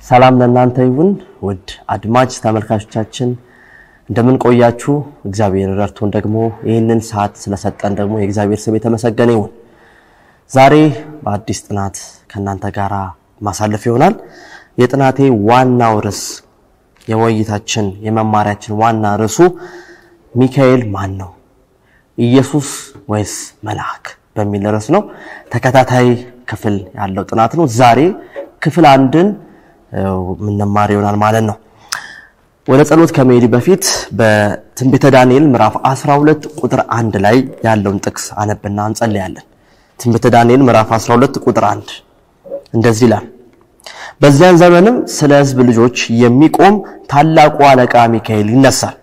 ሰላም ለእናንተ ይሁን ውድ አድማጭ ተመልካቾቻችን እንደምን ቆያችሁ እግዚአብሔር ረድቶን ደግሞ ይህንን ሰዓት ስለሰጠን ደግሞ የእግዚአብሔር ስም የተመሰገነ ይሁን ዛሬ በአዲስ ጥናት ከናንተ ጋራ ማሳለፍ ይሆናል የጥናቴ ዋናው ርዕስ የውይይታችን የመማሪያችን ዋና ርዕሱ ሚካኤል ማን ነው ኢየሱስ ወይስ መልአክ በሚል ርዕስ ነው ተከታታይ ክፍል ያለው ጥናት ነው ዛሬ ክፍል አንድን ምንማር ይሆናል ማለት ነው ወደ ጸሎት ከመሄድ በፊት በትንቢተ ዳንኤል ምዕራፍ 12 ቁጥር 1 ላይ ያለውን ጥቅስ አነብና እንጸልያለን ትንቢተ ዳንኤል ምዕራፍ 12 ቁጥር 1 እንደዚህ ይላል በዚያን ዘመንም ስለ ሕዝብ ልጆች የሚቆም ታላቁ አለቃ ሚካኤል ይነሳል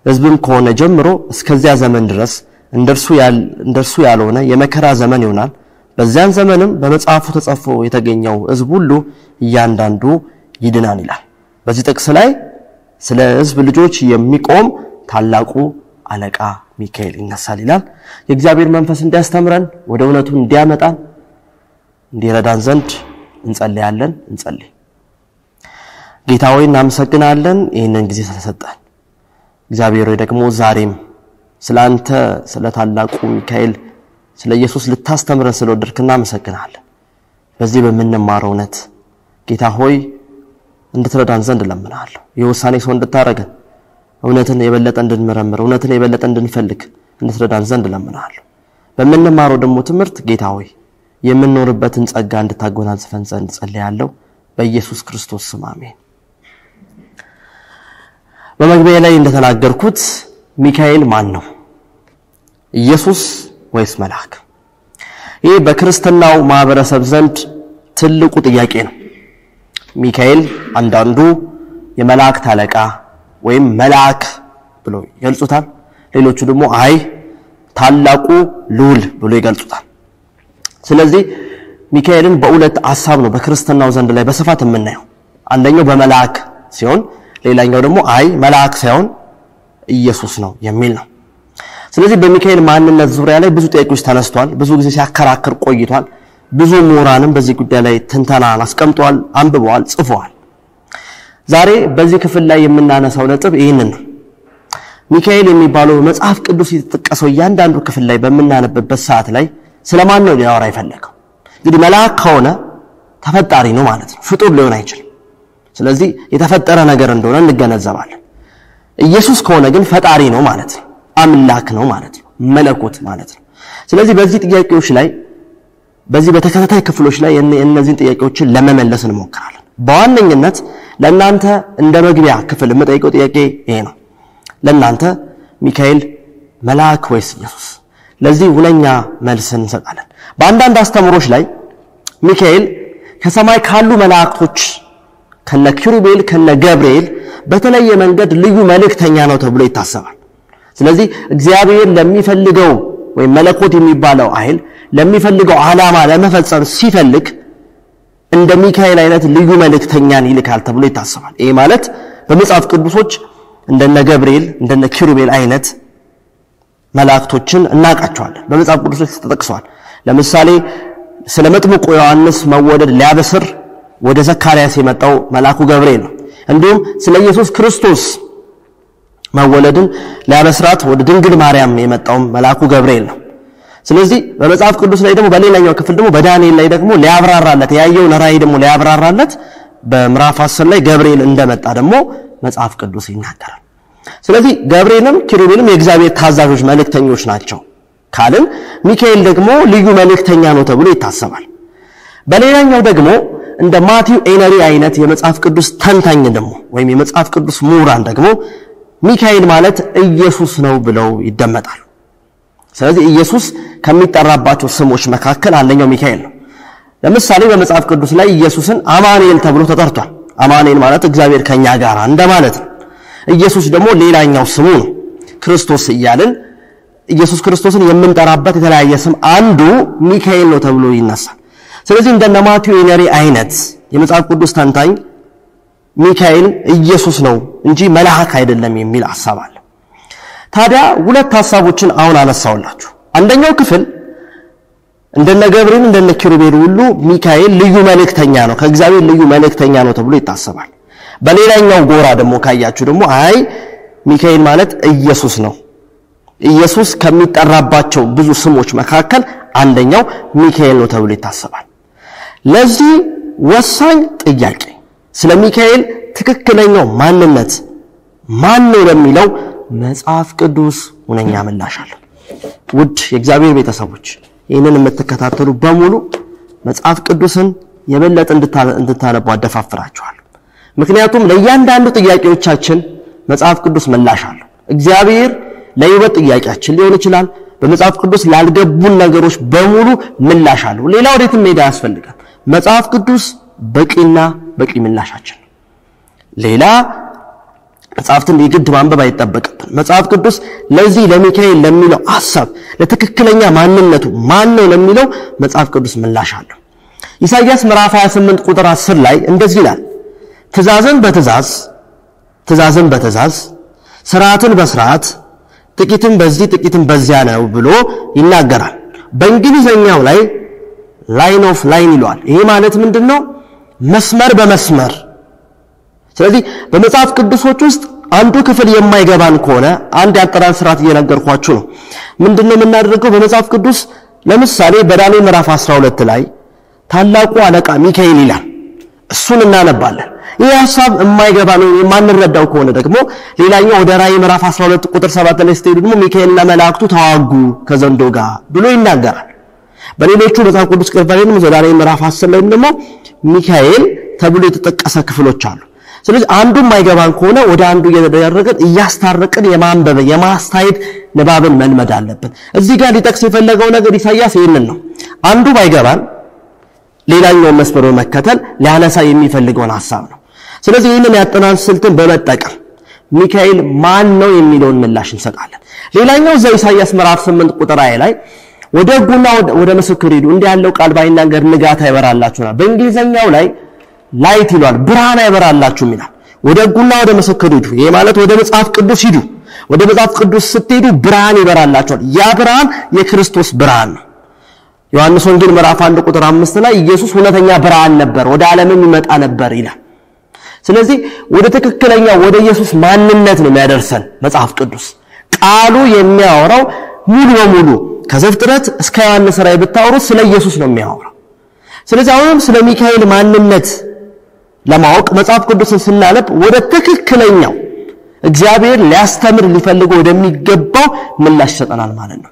ሕዝብም ከሆነ ጀምሮ እስከዚያ ዘመን ድረስ እንደርሱ ያልሆነ የመከራ ዘመን ይሆናል በዚያን ዘመንም በመጽሐፉ ተጽፎ የተገኘው ሕዝብ ሁሉ እያንዳንዱ ይድናል ይላል በዚህ ጥቅስ ላይ ስለ ሕዝብ ልጆች የሚቆም ታላቁ አለቃ ሚካኤል ይነሳል ይላል የእግዚአብሔር መንፈስ እንዲያስተምረን ወደ እውነቱ እንዲያመጣን እንዲረዳን ዘንድ እንጸልያለን እንጸልይ ጌታ ሆይ እናመሰግናለን ይህንን ጊዜ ስለሰጠን እግዚአብሔር ሆይ ደግሞ ዛሬም ስላንተ ስለ ታላቁ ሚካኤል ስለ ኢየሱስ ልታስተምረን ስለወደድክ እናመሰግናለን በዚህ በመንማረው እውነት ጌታ ሆይ እንድትረዳን ዘንድ ለምናለሁ የውሳኔ ሰው እንድታረገን እውነትን የበለጠ እንድንመረምር እውነትን የበለጠ እንድንፈልግ እንድትረዳን ዘንድ ለምናለሁ በመንማረው ደግሞ ትምህርት ጌታ ሆይ የምንኖርበትን ጸጋ እንድታጎናጽፈን ዘንድ ጸልያለሁ በኢየሱስ ክርስቶስ ስም አሜን በመግቢያ ላይ እንደተናገርኩት ሚካኤል ማን ነው ኢየሱስ ወይስ መልአክ ይህ በክርስትናው ማህበረሰብ ዘንድ ትልቁ ጥያቄ ነው ሚካኤል አንዳንዱ የመላእክት አለቃ ወይም መልአክ ብሎ ይገልጹታል ሌሎቹ ደግሞ አይ ታላቁ ልዑል ብሎ ይገልጹታል ስለዚህ ሚካኤልን በሁለት ሐሳብ ነው በክርስትናው ዘንድ ላይ በስፋት የምናየው አንደኛው በመልአክ ሲሆን ሌላኛው ደግሞ አይ መልአክ ሳይሆን ኢየሱስ ነው የሚል ነው ስለዚህ በሚካኤል ማንነት ዙሪያ ላይ ብዙ ጥያቄዎች ተነስተዋል ብዙ ጊዜ ሲያከራክር ቆይቷል ብዙ ምሁራንም በዚህ ጉዳይ ላይ ትንተና አስቀምጠዋል አንብበዋል ጽፈዋል ዛሬ በዚህ ክፍል ላይ የምናነሳው ነጥብ ይሄንን ነው ሚካኤል የሚባለው መጽሐፍ ቅዱስ የተጠቀሰው እያንዳንዱ ክፍል ላይ በመናነብበት ሰዓት ላይ ስለማን ነው ሊያወራ ይፈልጋል እንግዲህ መልአክ ከሆነ ተፈጣሪ ነው ማለት ነው ፍጡር ሊሆን አይችልም ስለዚህ የተፈጠረ ነገር እንደሆነ እንገነዘባለን ኢየሱስ ከሆነ ግን ፈጣሪ ነው ማለት ነው አምላክ ነው ማለት ነው መለኮት ማለት ነው ስለዚህ በዚህ ጥያቄዎች ላይ በዚህ በተከታታይ ክፍሎች ላይ እነዚህን ጥያቄዎችን ለመመለስ እንሞክራለን በዋነኝነት ለእናንተ እንደ መግቢያ ክፍል የምጠይቀው ጥያቄ ይሄ ነው ለእናንተ ሚካኤል መልአክ ወይስ ኢየሱስ ለዚህ ሁለኛ መልስ እንሰጣለን በአንዳንድ አስተምሮች ላይ ሚካኤል ከሰማይ ካሉ መላእክቶች ከነ ኪሩቤል ከነ ገብርኤል በተለየ መንገድ ልዩ መልእክተኛ ነው ተብሎ ይታሰባል ስለዚህ እግዚአብሔር ለሚፈልገው ወይ መለኮት የሚባለው ኃይል ለሚፈልገው ዓላማ ለመፈጸም ሲፈልግ እንደ ሚካኤል አይነት ልዩ መልእክተኛን ይልካል ተብሎ ይታሰባል ይሄ ማለት በመጽሐፍ ቅዱሶች እንደነ ገብርኤል እንደነ ኪሩቤል አይነት መላእክቶችን እናቃቸዋለን በመጽሐፍ ቅዱሶች ተጠቅሰዋል ለምሳሌ ስለ መጥምቁ ዮሐንስ መወለድ ሊያበስር ወደ ዘካርያስ የመጣው መልአኩ ገብርኤል ነው እንዲሁም ስለ ኢየሱስ ክርስቶስ መወለድን ሊያበስራት ወደ ድንግል ማርያም የመጣው መልአኩ ገብርኤል ነው ስለዚህ በመጽሐፍ ቅዱስ ላይ ደግሞ በሌላኛው ክፍል ደግሞ በዳንኤል ላይ ደግሞ ሊያብራራለት ያየውን ራእይ ደግሞ ሊያብራራለት በምዕራፍ 10 ላይ ገብርኤል እንደመጣ ደግሞ መጽሐፍ ቅዱስ ይናገራል ስለዚህ ገብርኤልም ኪሩቤልም የእግዚአብሔር ታዛዦች መልእክተኞች ናቸው ካልን ሚካኤል ደግሞ ልዩ መልእክተኛ ነው ተብሎ ይታሰባል በሌላኛው ደግሞ እንደ ማቲው ኤነሪ አይነት የመጽሐፍ ቅዱስ ተንታኝ ደግሞ ወይም የመጽሐፍ ቅዱስ ምሁራን ደግሞ ሚካኤል ማለት ኢየሱስ ነው ብለው ይደመጣሉ ስለዚህ ኢየሱስ ከሚጠራባቸው ስሞች መካከል አንደኛው ሚካኤል ነው ለምሳሌ በመጽሐፍ ቅዱስ ላይ ኢየሱስን አማኑኤል ተብሎ ተጠርቷል አማኑኤል ማለት እግዚአብሔር ከኛ ጋር እንደማለት ነው ኢየሱስ ደግሞ ሌላኛው ስሙ ነው ክርስቶስ ይያልን ኢየሱስ ክርስቶስን የምንጠራበት የተለያየ ስም አንዱ ሚካኤል ነው ተብሎ ይነሳል ስለዚህ እንደ ማቲው ኤነሪ አይነት የመጽሐፍ ቅዱስ ተንታኝ ሚካኤል ኢየሱስ ነው እንጂ መልአክ አይደለም የሚል ሐሳብ አለ ታዲያ ሁለት ሐሳቦችን አሁን አነሳውላችሁ አንደኛው ክፍል እንደነ ገብርኤል እንደነ ኪሩቤል ሁሉ ሚካኤል ልዩ መልእክተኛ ነው ከእግዚአብሔር ልዩ መልእክተኛ ነው ተብሎ ይታሰባል በሌላኛው ጎራ ደግሞ ካያችሁ ደግሞ አይ ሚካኤል ማለት ኢየሱስ ነው ኢየሱስ ከሚጠራባቸው ብዙ ስሞች መካከል አንደኛው ሚካኤል ነው ተብሎ ይታሰባል ለዚህ ወሳኝ ጥያቄ ስለ ሚካኤል ትክክለኛው ማንነት ማን ነው ለሚለው መጽሐፍ ቅዱስ ሁነኛ ምላሽ አለው ውድ የእግዚአብሔር ቤተሰቦች ይህንን የምትከታተሉ በሙሉ መጽሐፍ ቅዱስን የበለጠ እንድታነቡ አደፋፍራችኋለሁ ምክንያቱም ለእያንዳንዱ ጥያቄዎቻችን መጽሐፍ ቅዱስ ምላሽ አለው እግዚአብሔር ለህይወት ጥያቄያችን ሊሆን ይችላል በመጽሐፍ ቅዱስ ላልገቡን ነገሮች በሙሉ ምላሽ አለው ሌላው ወዴትም ሄዳ ያስፈልጋል መጽሐፍ ቅዱስ በቂና በቂ ምላሻችን ሌላ መጽሐፍትን የግድ ማንበብ አይተበቀብን መጽሐፍ ቅዱስ ለዚህ ለሚካኤል ለሚለው ሐሳብ ለትክክለኛ ማንነቱ ማን ነው ለሚለው መጽሐፍ ቅዱስ ምላሽ አለው ኢሳይያስ ምዕራፍ 28 ቁጥር 10 ላይ እንደዚህ ይላል ትእዛዝን በትእዛዝ ሥርዓትን በሥርዓት ጥቂትን በዚህ ጥቂትን በዚያ ነው ብሎ ይናገራል በእንግሊዘኛው ላይ ላይን ኦፍ ላይን ይሏል ይሄ ማለት ምንድነው መስመር በመስመር ስለዚህ በመጽሐፍ ቅዱሶች ውስጥ አንዱ ክፍል የማይገባን ከሆነ አንድ ያጠራር ሥርዓት እየነገርኳችሁ ነው ምንድነው የምናደርገው በመጽሐፍ ቅዱስ ለምሳሌ በዳንኤል ምዕራፍ 12 ላይ ታላቁ አለቃ ሚካኤል ይላል እሱን እናነባለን ይህ ሐሳብ የማይገባ ነው የማንረዳው ከሆነ ደግሞ ሌላኛው ወደ ራእይ ምዕራፍ 12 ቁጥር 7 ላይ ስትሄዱ ደግሞ ሚካኤልና መላእክቱ ተዋጉ ከዘንዶ ጋር ብሎ ይናገራል በሌሎቹ መጽሐፍ ቅዱስ ክፍሎች ወደ ራእይ ምዕራፍ 10 ላይ ደግሞ ሚካኤል ተብሎ የተጠቀሰ ክፍሎች አሉ ስለዚህ አንዱ የማይገባን ከሆነ ወደ አንዱ እየተደረገን እያስታረቅን የማንበብ የማስተያየት ንባብን መልመድ አለብን እዚህ ጋር ሊጠቅስ የፈለገው ነገር ኢሳይያስ ይሄንን ነው አንዱ ባይገባን ሌላኛው መስመር በመከተል ሊያነሳ የሚፈልገውን ሐሳብ ነው ስለዚህ ይህንን ያጠናን ስልትን በመጠቀም ሚካኤል ማን ነው የሚለውን ምላሽ እንሰጣለን ሌላኛው ኢሳይያስ ምዕራፍ 8 ቁጥር 1 ላይ ወደ ጉና ወደ ምስክር ሄዱ እንዲህ ያለው ቃል ባይናገር ንጋት አይበራላችሁና በእንግሊዘኛው ላይ ላይት ይሏል ብርሃን አይበራላችሁ ይላል ወደ ጉና ወደ ምስክር ሄዱ ይሄ ማለት ወደ መጽሐፍ ቅዱስ ሂዱ ወደ መጽሐፍ ቅዱስ ስትሄዱ ብርሃን ይበራላችኋል ያ ብርሃን የክርስቶስ ብርሃን ነው ዮሐንስ ወንጌል ምዕራፍ 1 ቁጥር 5 ላይ ኢየሱስ እውነተኛ ብርሃን ነበር ወደ ዓለምም ይመጣ ነበር ይላል ስለዚህ ወደ ትክክለኛ ወደ ኢየሱስ ማንነት ነው የሚያደርሰን መጽሐፍ ቅዱስ ቃሉ የሚያወራው ሙሉ በሙሉ ከዘፍጥረት እስከ ዮሐንስ ራእይ ብታወሩ ስለ ኢየሱስ ነው የሚያወራው ስለዚህ አሁንም ስለ ሚካኤል ማንነት ለማወቅ መጽሐፍ ቅዱስን ስናነብ ወደ ትክክለኛው እግዚአብሔር ሊያስተምር ሊፈልገው ወደሚገባው ምላሽ ይሰጠናል ማለት ነው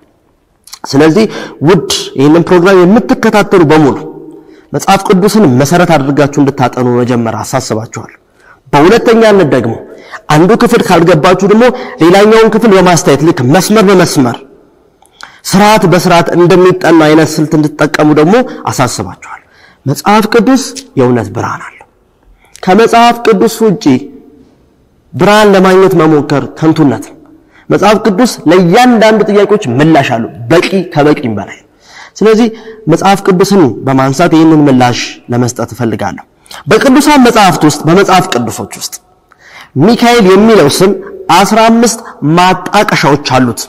ስለዚህ ውድ ይህንን ፕሮግራም የምትከታተሉ በሙሉ መጽሐፍ ቅዱስን መሰረት አድርጋችሁ እንድታጠኑ መጀመሪያ አሳስባችኋለሁ በሁለተኛነት ደግሞ አንዱ ክፍል ካልገባችሁ ደግሞ ሌላኛውን ክፍል በማስተያየት ልክ መስመር በመስመር ሥርዓት በሥርዓት እንደሚጠና አይነት ስልት እንድትጠቀሙ ደግሞ አሳስባችኋለሁ መጽሐፍ ቅዱስ የእውነት ብርሃን አለው ከመጽሐፍ ቅዱስ ውጪ ብርሃን ለማግኘት መሞከር ከንቱነት መጽሐፍ ቅዱስ ለእያንዳንዱ ጥያቄዎች ምላሽ አለው በቂ ከበቂም በላይ ስለዚህ መጽሐፍ ቅዱስን በማንሳት ይህንን ምላሽ ለመስጠት ፈልጋለሁ በቅዱሳን መጽሐፍት ውስጥ በመጽሐፍ ቅዱሶች ውስጥ ሚካኤል የሚለው ስም 15 ማጣቀሻዎች አሉት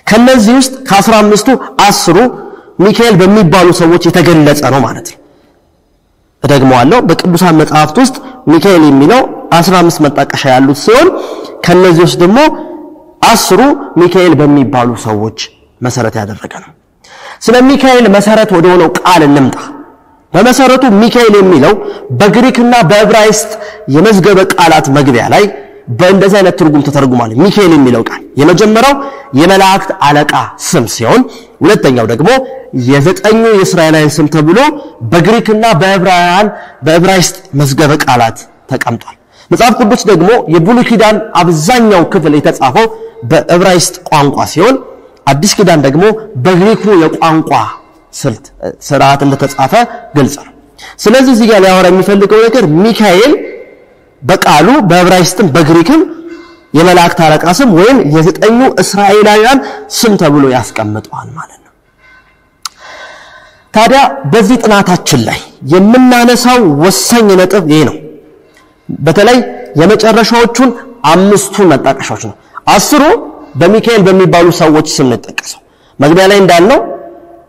ከነዚህ ውስጥ ከ15ቱ 10ሩ ሚካኤል በሚባሉ ሰዎች የተገለጸ ነው ማለት ነው እደግመዋለሁ በቅዱሳን መጽሐፍት ውስጥ ሚካኤል የሚለው 15 መጣቀሻ ያሉት ሲሆን ከነዚህ ውስጥ ደግሞ 10ሩ ሚካኤል በሚባሉ ሰዎች መሰረት ያደረገ ነው ስለ ሚካኤል መሰረት ወደ ሆነው ቃል እንምጣ በመሰረቱ ሚካኤል የሚለው በግሪክና በዕብራይስጥ የመዝገበ ቃላት መግቢያ ላይ በእንደዚህ አይነት ትርጉም ተተርጉሟል ሚካኤል የሚለው ቃል የመጀመሪያው የመላእክት አለቃ ስም ሲሆን ሁለተኛው ደግሞ የዘጠኙ የእስራኤላውያን ስም ተብሎ በግሪክና በዕብራይስጥ መዝገበ ቃላት ተቀምጧል መጽሐፍ ቅዱስ ደግሞ የብሉይ ኪዳን አብዛኛው ክፍል የተጻፈው በዕብራይስጥ ቋንቋ ሲሆን አዲስ ኪዳን ደግሞ በግሪኩ የቋንቋ ስርዓት እንደተጻፈ ግልጽ ነው ስለዚህ እዚህ ጋር ሊያወራ የሚፈልገው ነገር ሚካኤል በቃሉ በዕብራይስጥም በግሪክም የመላእክት አለቃ ስም ወይም የዘጠኙ እስራኤላውያን ስም ተብሎ ያስቀምጠዋል ማለት ነው ታዲያ በዚህ ጥናታችን ላይ የምናነሳው ወሳኝ ነጥብ ይሄ ነው በተለይ የመጨረሻዎቹን 5ቱ መጣቀሻዎች ነው 10ሩ በሚካኤል በሚባሉ ሰዎች ስም ተጠቀሰው መግቢያ ላይ እንዳልነው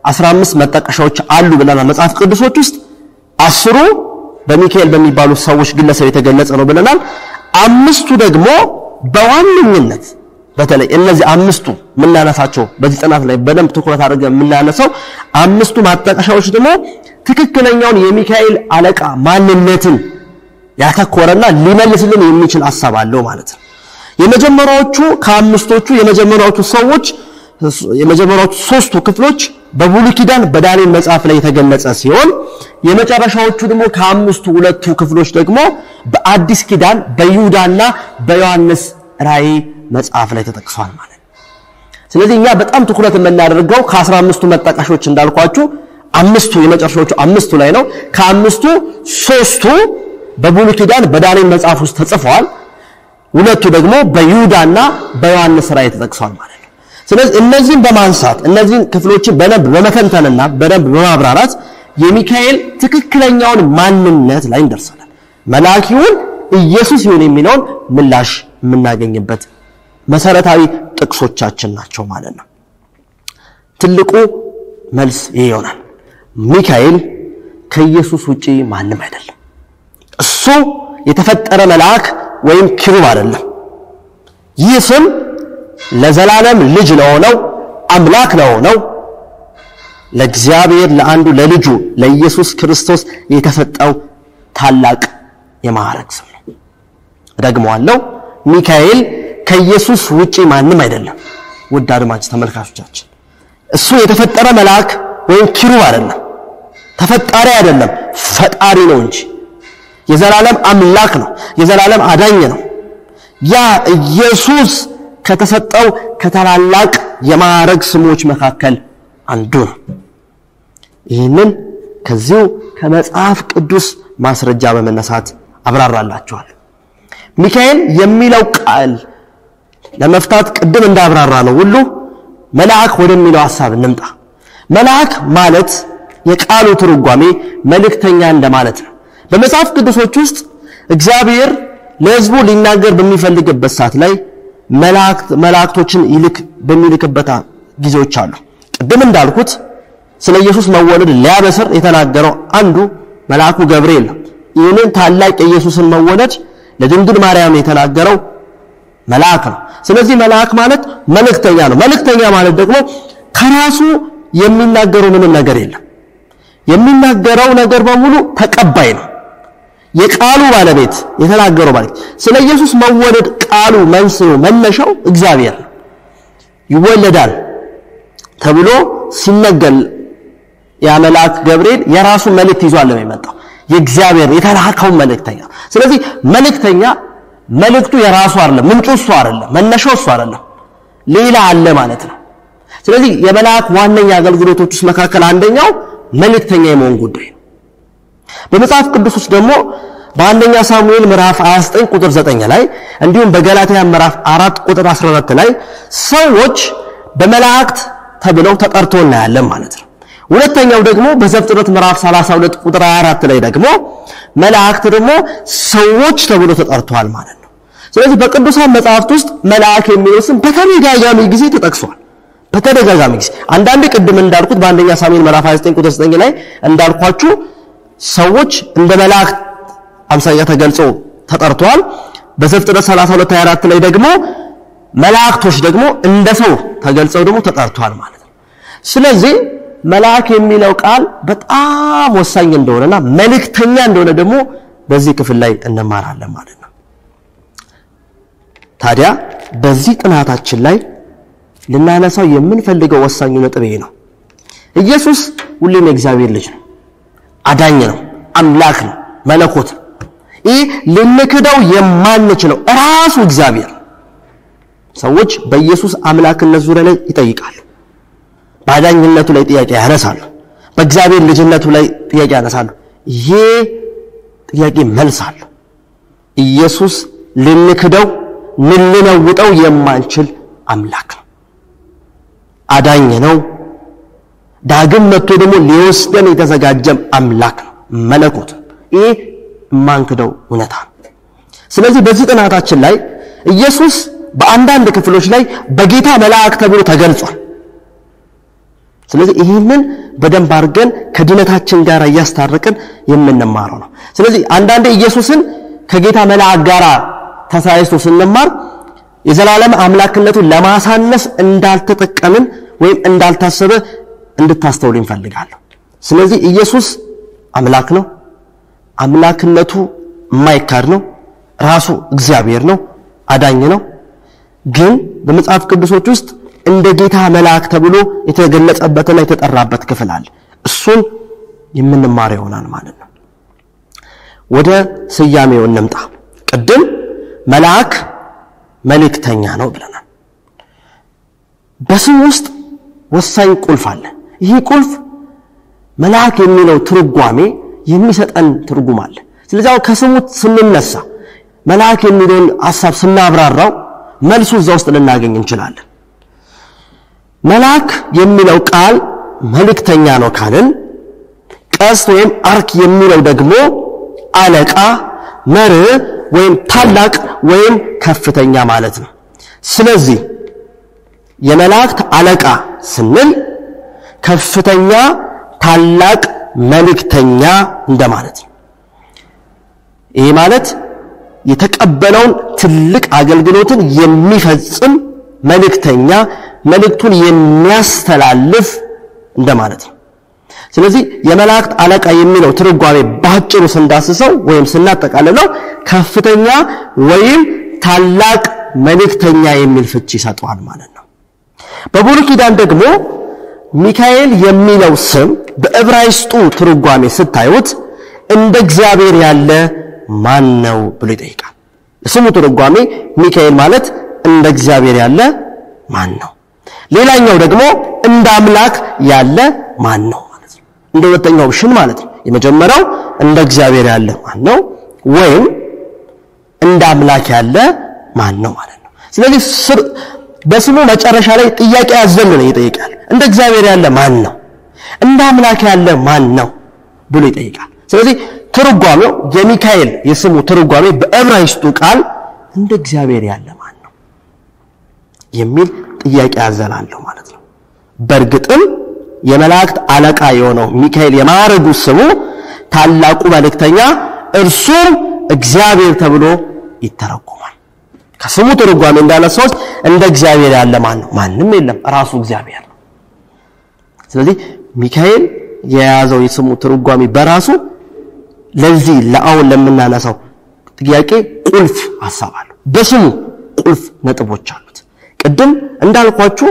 15 መጠቀሻዎች አሉ ብለናል መጽሐፍ ቅዱሶች ውስጥ 10ሩ በሚካኤል በሚባሉ ሰዎች ግለሰብ የተገለጸ ነው ብለናል 5ቱ ደግሞ በዋነኝነት በተለይ እነዚህ 5ቱ ምናነሳቸው በዚህ ጥናት ላይ በደንብ ትኩረት አድርገን ምናነሳው 5ቱ ማጠቀሻዎች ደግሞ ትክክለኛውን የሚካኤል አለቃ ማንነትን ያተኮረና ሊመልስልን የሚችል ሐሳብ አለው ማለት ነው የመጀመሪያዎቹ ከ5ቶቹ የመጀመሪያዎቹ ሰዎች የመጀመሪያዎቹ 3ቱ ክፍሎች በብሉይ ኪዳን በዳንኤል መጽሐፍ ላይ የተገለጸ ሲሆን የመጨረሻዎቹ ደግሞ ከ5ቱ ሁለቱ ክፍሎች ደግሞ በአዲስ ኪዳን በይሁዳና በዮሐንስ ራእይ መጽሐፍ ላይ ተጠቅሷል ማለት ነው ስለዚህ እኛ በጣም ትኩረት የምናደርገው ከ15ቱ መጠቀሾች እንዳልኳችሁ 5ቱ የመጨረሻዎቹ 5ቱ ላይ ነው ከ5ቱ 3ቱ በብሉይ ኪዳን በዳንኤል መጽሐፍ ውስጥ ተጽፈዋል ሁለቱ ደግሞ በይሁዳና በዮሐንስ ራእይ ተጠቅሷል ማለት ነው ስለዚህ እነዚህን በማንሳት እነዚህን ክፍሎችን በደንብ በመተንተንና በደንብ በማብራራት የሚካኤል ትክክለኛውን ማንነት ላይ እንደርሰናል መላእክቱን ኢየሱስ ይሁን የሚለውን ምላሽ የምናገኝበት መሰረታዊ ጥቅሶቻችን ናቸው ማለት ነው ትልቁ መልስ ይሄ ይሆናል ሚካኤል ከኢየሱስ ውጪ ማንም አይደለም እሱ የተፈጠረ መልአክ ወይም ኪሩብ አይደለም ይህ ስም ለዘላለም ልጅ ለሆነው አምላክ ለሆነው ለእግዚአብሔር ለአንዱ ለልጁ ለኢየሱስ ክርስቶስ የተሰጠው ታላቅ የማዕረግ ስም ነው ደግሞአለው ሚካኤል ከኢየሱስ ውጪ ማንም አይደለም ውድ አድማጭ ተመልካቾቻችን እሱ የተፈጠረ መልአክ ወይም ኪሩብ አይደለም ተፈጣሪ አይደለም ፈጣሪ ነው እንጂ የዘላለም አምላክ ነው የዘላለም አዳኝ ነው ያ ኢየሱስ ከተሰጠው ከታላላቅ የማዕረግ ስሞች መካከል አንዱ ነው ይህንን ከዚሁ ከመጽሐፍ ቅዱስ ማስረጃ በመነሳት አብራራላችኋል ሚካኤል የሚለው ቃል ለመፍታት ቅድም እንዳብራራ ነው ሁሉ መልአክ ወደሚለው ሐሳብ እንምጣ መልአክ ማለት የቃሉ ትርጓሜ መልእክተኛ እንደማለት ነው በመጽሐፍ ቅዱሶች ውስጥ እግዚአብሔር ለሕዝቡ ሊናገር በሚፈልግበት ሰዓት ላይ መላእክቶችን በሚልክበት ጊዜዎች አሉ ቅድም እንዳልኩት ስለ ኢየሱስ መወለድ ሊያበስር የተናገረው አንዱ መልአኩ ገብርኤል ነው ይህንን ታላቅ የኢየሱስን መወለድ ለድንግል ማርያም የተናገረው መልአክ ነው ስለዚህ መልአክ ማለት መልእክተኛ ነው መልእክተኛ ማለት ደግሞ ከራሱ የሚናገረው ምንም ነገር የለም የሚናገረው ነገር በሙሉ ተቀባይ ነው የቃሉ ባለቤት የተናገረው ማለት ስለ ኢየሱስ መወለድ ቃሉ መንስኤው መነሻው እግዚአብሔር ነው ይወለዳል ተብሎ ሲነገር ያ መልአክ ገብርኤል የራሱ መልእክት ይዟል ለሚመጣው የእግዚአብሔር የተላከው መልእክተኛ ስለዚህ መልእክተኛ መልእክቱ የራሱ አይደለም ምንጩ እሱ አይደለም መነሻው እሱ አይደለም ሌላ አለ ማለት ነው ስለዚህ የመልአክ ዋነኛ አገልግሎቶች ውስጥ መካከል አንደኛው መልእክተኛ የመሆን ጉዳይ ነው በመጽሐፍ ቅዱስ ውስጥ ደግሞ በአንደኛ ሳሙኤል ምዕራፍ 29 ቁጥር 9 ላይ እንዲሁም በገላትያ ምዕራፍ 4 ቁጥር 14 ላይ ሰዎች በመላእክት ተብለው ተጠርተው እናያለን ማለት ነው ሁለተኛው ደግሞ በዘፍጥረት ምዕራፍ 32 ቁጥር 24 ላይ ደግሞ መላእክት ደግሞ ሰዎች ተብለው ተጠርተዋል ማለት ነው ስለዚህ በቅዱሳን መጽሐፍት ውስጥ መልአክ የሚለው ስም በተደጋጋሚ ጊዜ ተጠቅሷል በተደጋጋሚ ጊዜ አንዳንድ ቅድም እንዳልኩት በአንደኛ ሳሙኤል ምዕራፍ 29 ቁጥር 9 ላይ እንዳልኳችሁ ሰዎች እንደ መላእክት አምሳያ ተገልጸው ተጠርተዋል በዘፍጥረት 32 24 ላይ ደግሞ መላእክቶች ደግሞ እንደ ሰው ተገልጸው ደግሞ ተጠርተዋል ማለት ነው ስለዚህ መልአክ የሚለው ቃል በጣም ወሳኝ እንደሆነና መልእክተኛ እንደሆነ ደግሞ በዚህ ክፍል ላይ እንማራለን ማለት ነው ታዲያ በዚህ ጥናታችን ላይ ልናነሳው የምንፈልገው ወሳኙ ነጥብ ይሄ ነው ኢየሱስ ሁሌም የእግዚአብሔር ልጅ ነው አዳኝ ነው አምላክ ነው መለኮት ይህ ልንክደው የማንችለው ራሱ እግዚአብሔር ሰዎች በኢየሱስ አምላክነት ዙሪያ ላይ ይጠይቃሉ ባዳኝነቱ ላይ ጥያቄ ያነሳሉ በእግዚአብሔር ልጅነቱ ላይ ጥያቄ ያነሳሉ ይሄ ጥያቄ መልስ አለው ኢየሱስ ልንክደው ልንለውጠው የማንችል አምላክ ነው አዳኝ ነው ዳግም መጥቶ ደግሞ ሊወስደን የተዘጋጀም አምላክ ነው መለኮት ይሄ ማንክደው እውነታ ስለዚህ በዚህ ጥናታችን ላይ ኢየሱስ በአንዳንድ ክፍሎች ላይ በጌታ መልአክ ተብሎ ተገልጿል ስለዚህ ይሄንን በደንብ አድርገን ከድነታችን ጋር ያያስታረቀን የምንማረው ነው። ስለዚህ አንዳንዴ ኢየሱስን ከጌታ መልአክ ጋር ተሳይቶ ስንማር የዘላለም አምላክነቱን ለማሳነስ እንዳልተጠቀምን ወይም እንዳልታሰበ እንድታስተውሉ እንፈልጋለሁ። ስለዚህ ኢየሱስ አምላክ ነው። አምላክነቱ የማይካድ ነው። ራሱ እግዚአብሔር ነው፣ አዳኝ ነው። ግን በመጽሐፍ ቅዱሶች ውስጥ እንደ ጌታ መልአክ ተብሎ የተገለጸበትና የተጠራበት ክፍል አለ። እሱን የምንማረው ይሆናል ማለት ነው። ወደ ስያሜው እንምጣ። ቅድም መልአክ መልእክተኛ ነው ብለናል። በስሙ ውስጥ ወሳኝ ቁልፍ አለ። ይህ ቁልፍ መልአክ የሚለው ትርጓሜ የሚሰጠን ትርጉም አለ። ስለዚህ ከስሙ ስንነሳ መልአክ የሚለውን ሐሳብ ስናብራራው መልሱ እዛ ውስጥ ልናገኝ እንችላለን። መልአክ የሚለው ቃል መልእክተኛ ነው ካልን ቀስት ወይም አርክ የሚለው ደግሞ አለቃ፣ መርህ ወይም ታላቅ ወይም ከፍተኛ ማለት ነው። ስለዚህ የመላእክት አለቃ ስንል ከፍተኛ ታላቅ መልእክተኛ እንደማለት ነው። ይሄ ማለት የተቀበለውን ትልቅ አገልግሎትን የሚፈጽም መልእክተኛ፣ መልእክቱን የሚያስተላልፍ እንደማለት ነው። ስለዚህ የመላእክት አለቃ የሚለው ትርጓሜ ባጭሩ ስንዳስሰው ወይም ስናጠቃልለው ከፍተኛ ወይም ታላቅ መልእክተኛ የሚል ፍቺ ይሰጣል ማለት ነው። በብሉይ ኪዳን ደግሞ ሚካኤል የሚለው ስም በዕብራይስጡ ትርጓሜ ስታዩት እንደ እግዚአብሔር ያለ ማን ነው ብሎ ይጠይቃል። የስሙ ትርጓሜ ሚካኤል ማለት እንደ እግዚአብሔር ያለ ማን ነው። ሌላኛው ደግሞ እንደ አምላክ ያለ ማን ነው ማለት ነው። እንደ ሁለተኛው ኦፕሽን ማለት ነው። የመጀመሪያው እንደ እግዚአብሔር ያለ ማን ነው ወይም እንደ አምላክ ያለ ማን ነው ማለት ነው። ስለዚህ በስሙ መጨረሻ ላይ ጥያቄ ያዘለ ነው ይጠይቃል። እንደ እግዚአብሔር ያለ ማን ነው፣ እንደ አምላክ ያለ ማን ነው ብሎ ይጠይቃል። ስለዚህ ትርጓሜው የሚካኤል የስሙ ትርጓሜ በዕብራይስጡ ቃል እንደ እግዚአብሔር ያለ ማን ነው የሚል ጥያቄ ያዘላለው ማለት ነው። በእርግጥም የመላእክት አለቃ የሆነው ሚካኤል የማዕረጉ ስሙ ታላቁ መልእክተኛ እርሱም እግዚአብሔር ተብሎ ይተረጎማል። ከስሙ ትርጓሜ እንዳነሳሁት እንደ እግዚአብሔር ያለ ማን ነው? ማንም የለም፣ ራሱ እግዚአብሔር ነው። ስለዚህ ሚካኤል የያዘው የስሙ ትርጓሜ በራሱ ለዚህ ለአሁን ለምናነሳው ጥያቄ ቁልፍ ሐሳብ አለው። በስሙ ቁልፍ ነጥቦች አሉት። ቅድም እንዳልኳችሁ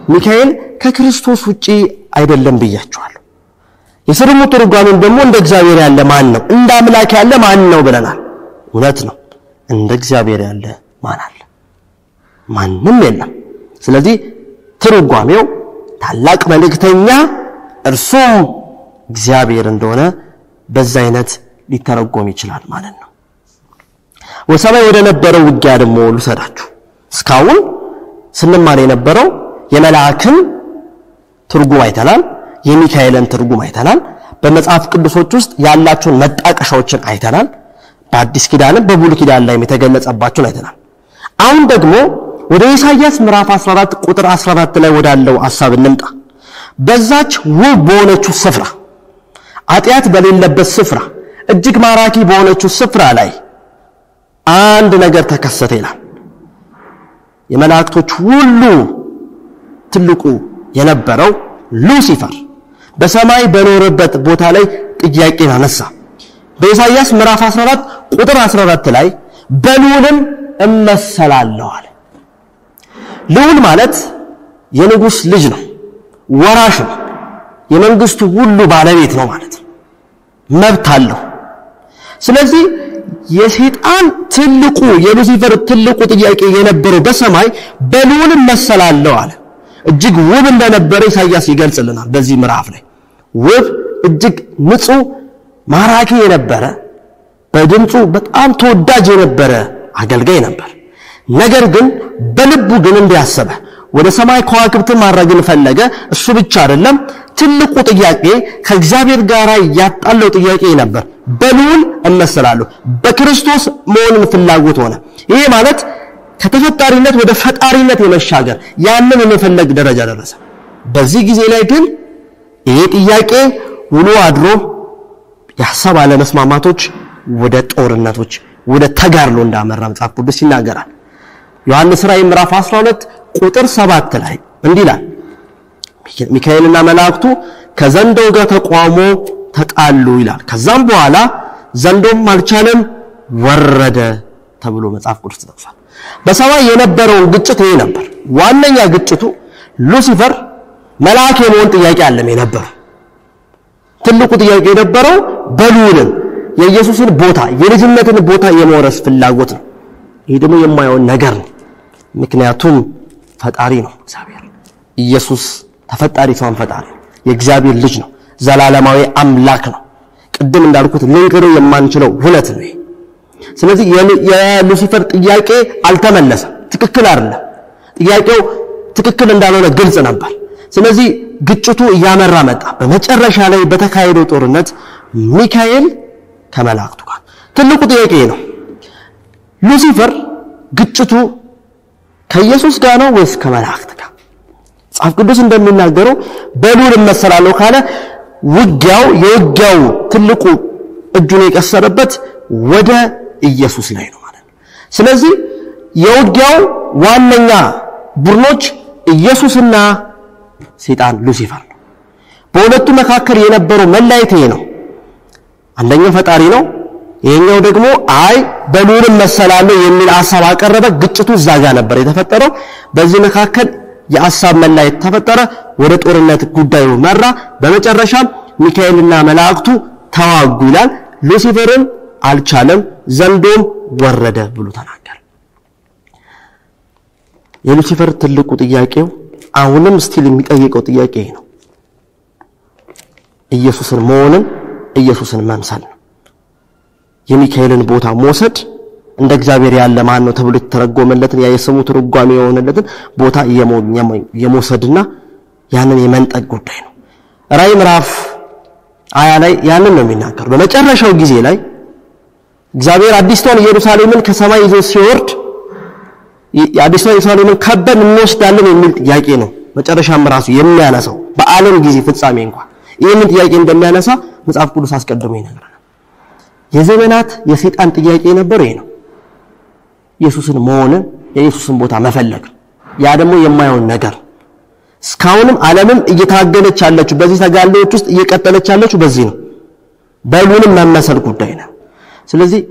ሚካኤል ከክርስቶስ ውጪ አይደለም ብያችኋለሁ። የስሙ ትርጓሜም ደግሞ እንደ እግዚአብሔር ያለ ማን ነው፣ እንደ አምላክ ያለ ማን ነው ብለናል። እውነት ነው። እንደ እግዚአብሔር ያለ ማን አለ? ማንም የለም። ስለዚህ ትርጓሜው ታላቅ መልእክተኛ እርሱም እግዚአብሔር እንደሆነ በዛ አይነት ሊተረጎም ይችላል ማለት ነው። ወሰማይ ወደ ነበረው ውጊያ ደግሞ ልሰዳችሁ። እስካሁን ስንማር የነበረው የመላእክን ትርጉም አይተናል፣ የሚካኤልን ትርጉም አይተናል፣ በመጽሐፍ ቅዱሶች ውስጥ ያላቸውን መጣቀሻዎችን አይተናል፣ በአዲስ ኪዳንም በብሉይ ኪዳን ላይም የተገለጸባቸውን አይተናል። አሁን ደግሞ ወደ ኢሳይያስ ምዕራፍ 14 ቁጥር 14 ላይ ወዳለው ሐሳብ እንምጣ። በዛች ውብ በሆነችው ስፍራ፣ ኃጢአት በሌለበት ስፍራ፣ እጅግ ማራኪ በሆነችው ስፍራ ላይ አንድ ነገር ተከሰተ ይላል። የመላእክቶች ሁሉ ትልቁ የነበረው ሉሲፈር በሰማይ በኖረበት ቦታ ላይ ጥያቄን አነሳ። በኢሳይያስ ምዕራፍ 14 ቁጥር 14 ላይ በልዑልም እመሰላለሁ አለ። ልዑል ማለት የንጉስ ልጅ ነው፣ ወራሽ ነው፣ የመንግስቱ ሁሉ ባለቤት ነው ማለት ነው። መብት አለው። ስለዚህ የሰይጣን ትልቁ የሉሲፈር ትልቁ ጥያቄ የነበረው በሰማይ በልዑል እመሰላለሁ አለ። እጅግ ውብ እንደነበረ ኢሳይያስ ይገልጽልናል በዚህ ምዕራፍ ላይ። ውብ፣ እጅግ ንጹህ፣ ማራኪ የነበረ፣ በድምፁ በጣም ተወዳጅ የነበረ አገልጋይ ነበር። ነገር ግን በልቡ ግን እንዲያሰበ ወደ ሰማይ ከዋክብትን ማድረግን ፈለገ። እሱ ብቻ አይደለም፣ ትልቁ ጥያቄ ከእግዚአብሔር ጋር ያጣለው ጥያቄ ነበር። በልዑል እመሰላለሁ፣ በክርስቶስ መሆንን ፍላጎት ሆነ። ይሄ ማለት ከተፈጣሪነት ወደ ፈጣሪነት የመሻገር ያንን የመፈለግ ደረጃ ደረሰ። በዚህ ጊዜ ላይ ግን ይሄ ጥያቄ ውሎ አድሮ የሐሳብ አለመስማማቶች ወደ ጦርነቶች ወደ ተጋድሎ እንዳመራ መጽሐፍ ቅዱስ ይናገራል። ዮሐንስ ራእይ ምዕራፍ 12 ቁጥር 7 ላይ እንዲህ ይላል ሚካኤልና መላእክቱ ከዘንዶው ጋር ተቋሞ ተጣሉ ይላል። ከዛም በኋላ ዘንዶም አልቻለም ወረደ ተብሎ መጽሐፍ ቅዱስ ተጠቅሷል። በሰማይ የነበረው ግጭት ይሄ ነበር። ዋነኛ ግጭቱ ሉሲፈር መልአክ የመሆን ጥያቄ አለም የነበረው። ትልቁ ጥያቄ የነበረው በልዑልን የኢየሱስን ቦታ የልጅነትን ቦታ የመውረስ ፍላጎት ነው። ይሄ ደግሞ የማይሆን ነገር ነው። ምክንያቱም ፈጣሪ ነው እግዚአብሔር። ኢየሱስ ተፈጣሪ ሳይሆን ፈጣሪ ነው። የእግዚአብሔር ልጅ ነው። ዘላለማዊ አምላክ ነው። ቅድም እንዳልኩት ልንገረው የማንችለው እውነት ነው። ስለዚህ የሉሲፈር ጥያቄ አልተመለሰም። ትክክል አይደለም። ጥያቄው ትክክል እንዳልሆነ ግልጽ ነበር። ስለዚህ ግጭቱ እያመራ መጣ። በመጨረሻ ላይ በተካሄደው ጦርነት ሚካኤል ከመላእክቱ ጋር ትልቁ ጥያቄ ነው። ሉሲፈር ግጭቱ ከኢየሱስ ጋር ነው ወይስ ከመላእክት ጋር? መጽሐፍ ቅዱስ እንደሚናገረው በልዑል እመሰላለሁ ካለ የውጊያው ትልቁ እጁን የቀሰረበት ወደ ኢየሱስ ላይ ነው ማለት ነው። ስለዚህ የውጊያው ዋነኛ ቡድኖች ኢየሱስና ሰይጣን ሉሲፈር ነው። በሁለቱ መካከል የነበረው መለያየት ይሄ ነው። አንደኛው ፈጣሪ ነው፣ ይሄኛው ደግሞ በልዑል እመሰላለሁ የሚል ሐሳብ አቀረበ። ግጭቱ እዛ ጋር ነበር የተፈጠረው። በዚህ መካከል የሐሳብ መለያየት ተፈጠረ። ወደ ጦርነት ጉዳዩ መራ። በመጨረሻም ሚካኤልና መላእክቱ ተዋጉ ይላል። ሉሲፈርን አልቻለም፣ ዘንዶም ወረደ ብሎ ተናገረ። የሉሲፈር ትልቁ ጥያቄው አሁንም ስቲል የሚጠይቀው ጥያቄ ነው። ኢየሱስን መሆንን ኢየሱስን መምሰል ነው። የሚካኤልን ቦታ መውሰድ እንደ እግዚአብሔር ያለ ማን ነው ተብሎ ተረጎመለትን የስሙ ትርጓሜ የሆነለትን ቦታ የመውሰድና ያንን የመንጠቅ ጉዳይ ነው። ራእይ ምዕራፍ 20 ላይ ያንን ነው የሚናገር። በመጨረሻው ጊዜ ላይ እግዚአብሔር አዲስቷን ኢየሩሳሌምን ከሰማይ ይዞ ሲወርድ የአዲስቷን ኢየሩሳሌምን ከበን እንወስዳለን የሚል ጥያቄ ነው መጨረሻም ራሱ የሚያነሳው። በዓለም ጊዜ ፍጻሜ እንኳን ይህንን ጥያቄ እንደሚያነሳ መጽሐፍ ቅዱስ አስቀድሞ ይነግራል። የዘመናት የሰይጣን ጥያቄ ነበር ይሄ ነው። ኢየሱስን መሆንን የኢየሱስን ቦታ መፈለግ። ያ ደግሞ የማይሆን ነገር እስካሁንም ዓለምም እየታገለች ያለችው በዚህ ተጋድሎች ውስጥ እየቀጠለች ያለችው በዚህ ነው። በልዑልም መመሰል ጉዳይ ነው። ስለዚህ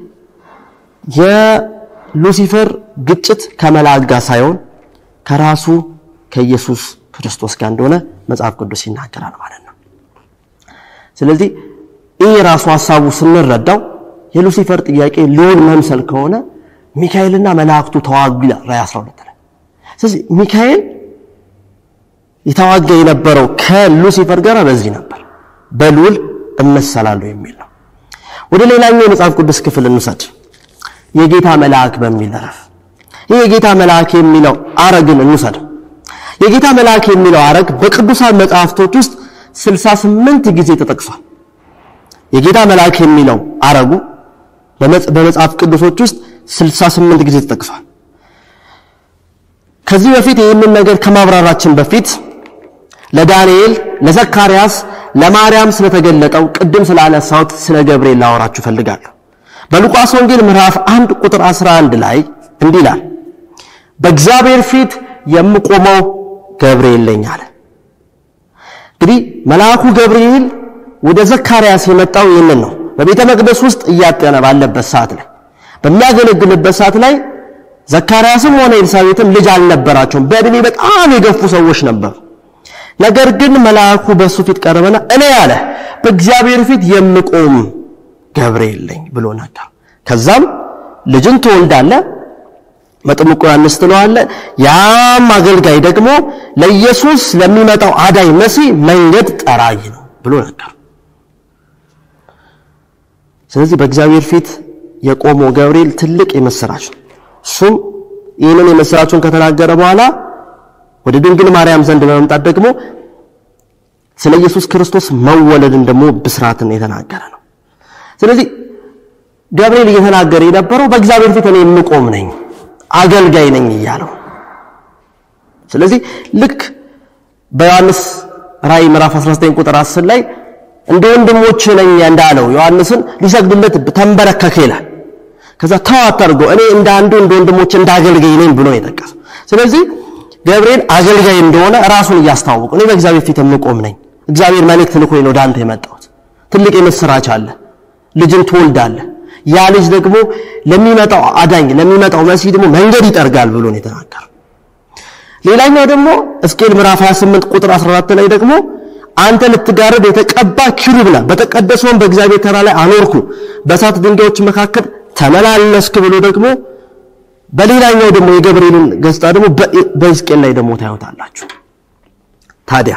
የሉሲፈር ግጭት ከመላእክት ጋር ሳይሆን ከራሱ ከኢየሱስ ክርስቶስ ጋር እንደሆነ መጽሐፍ ቅዱስ ይናገራል ማለት ነው። ስለዚህ ይሄ ራሱ ሐሳቡ ስንረዳው የሉሲፈር ጥያቄ ልዑል መምሰል ከሆነ ሚካኤልና መላእክቱ ተዋጉ ይላል ራእይ 12 ላይ። ስለዚህ ሚካኤል የተዋጋ የነበረው ከሉሲፈር ጋር በዚህ ነበር፣ በልዑል እመሰላለሁ የሚል ነው። ወደ ሌላኛው የመጽሐፍ ቅዱስ ክፍል እንውሰድ። የጌታ መልአክ በሚል ረፍ ይሄ የጌታ መልአክ የሚለው አረግን እንውሰድ። የጌታ መልአክ የሚለው አረግ በቅዱሳን መጽሐፍቶች ውስጥ 68 ጊዜ ተጠቅሷል። የጌታ መልአክ የሚለው አረጉ በመጽሐፍ ቅዱሶች ውስጥ 68 ጊዜ ተጠቅሷል። ከዚህ በፊት ይህንን ነገር ከማብራራችን በፊት ለዳንኤል፣ ለዘካርያስ፣ ለማርያም ስለተገለጠው ቅድም ስላነሳሁት ስለ ገብርኤል ላወራችሁ ፈልጋለሁ። በሉቃስ ወንጌል ምዕራፍ 1 ቁጥር 11 ላይ እንዲህ ይላል፣ በእግዚአብሔር ፊት የምቆመው ገብርኤል ነኝ አለ። እንግዲህ መልአኩ ገብርኤል ወደ ዘካርያስ የመጣው ይህንን ነው። በቤተ መቅደስ ውስጥ እያጠነ ባለበት ሰዓት ላይ በሚያገለግልበት ሰዓት ላይ ዘካርያስም ሆነ ኤልሳቤጥም ልጅ አልነበራቸውም። በእድሜ በጣም የገፉ ሰዎች ነበሩ። ነገር ግን መልአኩ በሱ ፊት ቀረበና እኔ አለ በእግዚአብሔር ፊት የምቆም ገብርኤል ነኝ ብሎ ነገር። ከዛም ልጅን ትወልዳለህ፣ መጥምቁ ዮሐንስ ትለዋለህ፣ ያም አገልጋይ ደግሞ ለኢየሱስ ለሚመጣው አዳኝ መሲህ መንገድ ጠራጊ ነው ብሎ ነገር። ስለዚህ በእግዚአብሔር ፊት የቆመው ገብርኤል ትልቅ የምስራች ነው። እሱም ይህንን የምስራቹን ከተናገረ በኋላ ወደ ድንግል ማርያም ዘንድ በመምጣት ደግሞ ስለ ኢየሱስ ክርስቶስ መወለድን ደግሞ ብስራትን የተናገረ ነው። ስለዚህ ገብርኤል እየተናገረ የነበረው በእግዚአብሔር ፊት እኔ የምቆም ነኝ፣ አገልጋይ ነኝ እያለው። ስለዚህ ልክ በዮሐንስ ራእይ ምዕራፍ 19 ቁጥር 10 ላይ እንደ ወንድሞች ነኝ እንዳለው ዮሐንስን ሊሰግድለት ተንበረከከ ይላል። ከዛ ታዋታርጎ እኔ እንደ አንዱ እንደ ወንድሞች እንዳገልጋይ ነኝ ብሎ ይጠቀስ። ስለዚህ ገብርኤል አገልጋይ እንደሆነ ራሱን ያስተዋወቀ እኔ በእግዚአብሔር ፊት የምቆም ነኝ፣ እግዚአብሔር መልእክት ልኮኝ ነው ዳንተ የመጣሁት፣ ትልቅ የምስራች አለ፣ ልጅን ትወልዳለህ፣ ያ ልጅ ደግሞ ለሚመጣው አዳኝ ለሚመጣው መሲህ ደግሞ መንገድ ይጠርጋል ብሎ ነው የተናገረው። ሌላኛው ደግሞ ሕዝቅኤል ምዕራፍ 28 ቁጥር 14 ላይ ደግሞ አንተ ልትጋርድ የተቀባ ኪሩብ ነህ፣ በተቀደሰው በእግዚአብሔር ተራራ ላይ አኖርኩ፣ በእሳት ድንጋዮች መካከል ተመላለስክ ብሎ ደግሞ በሌላኛው ደግሞ የገብርኤልን ገጽታ ደግሞ በሕዝቅኤል ላይ ደግሞ ታዩታላችሁ። ታዲያ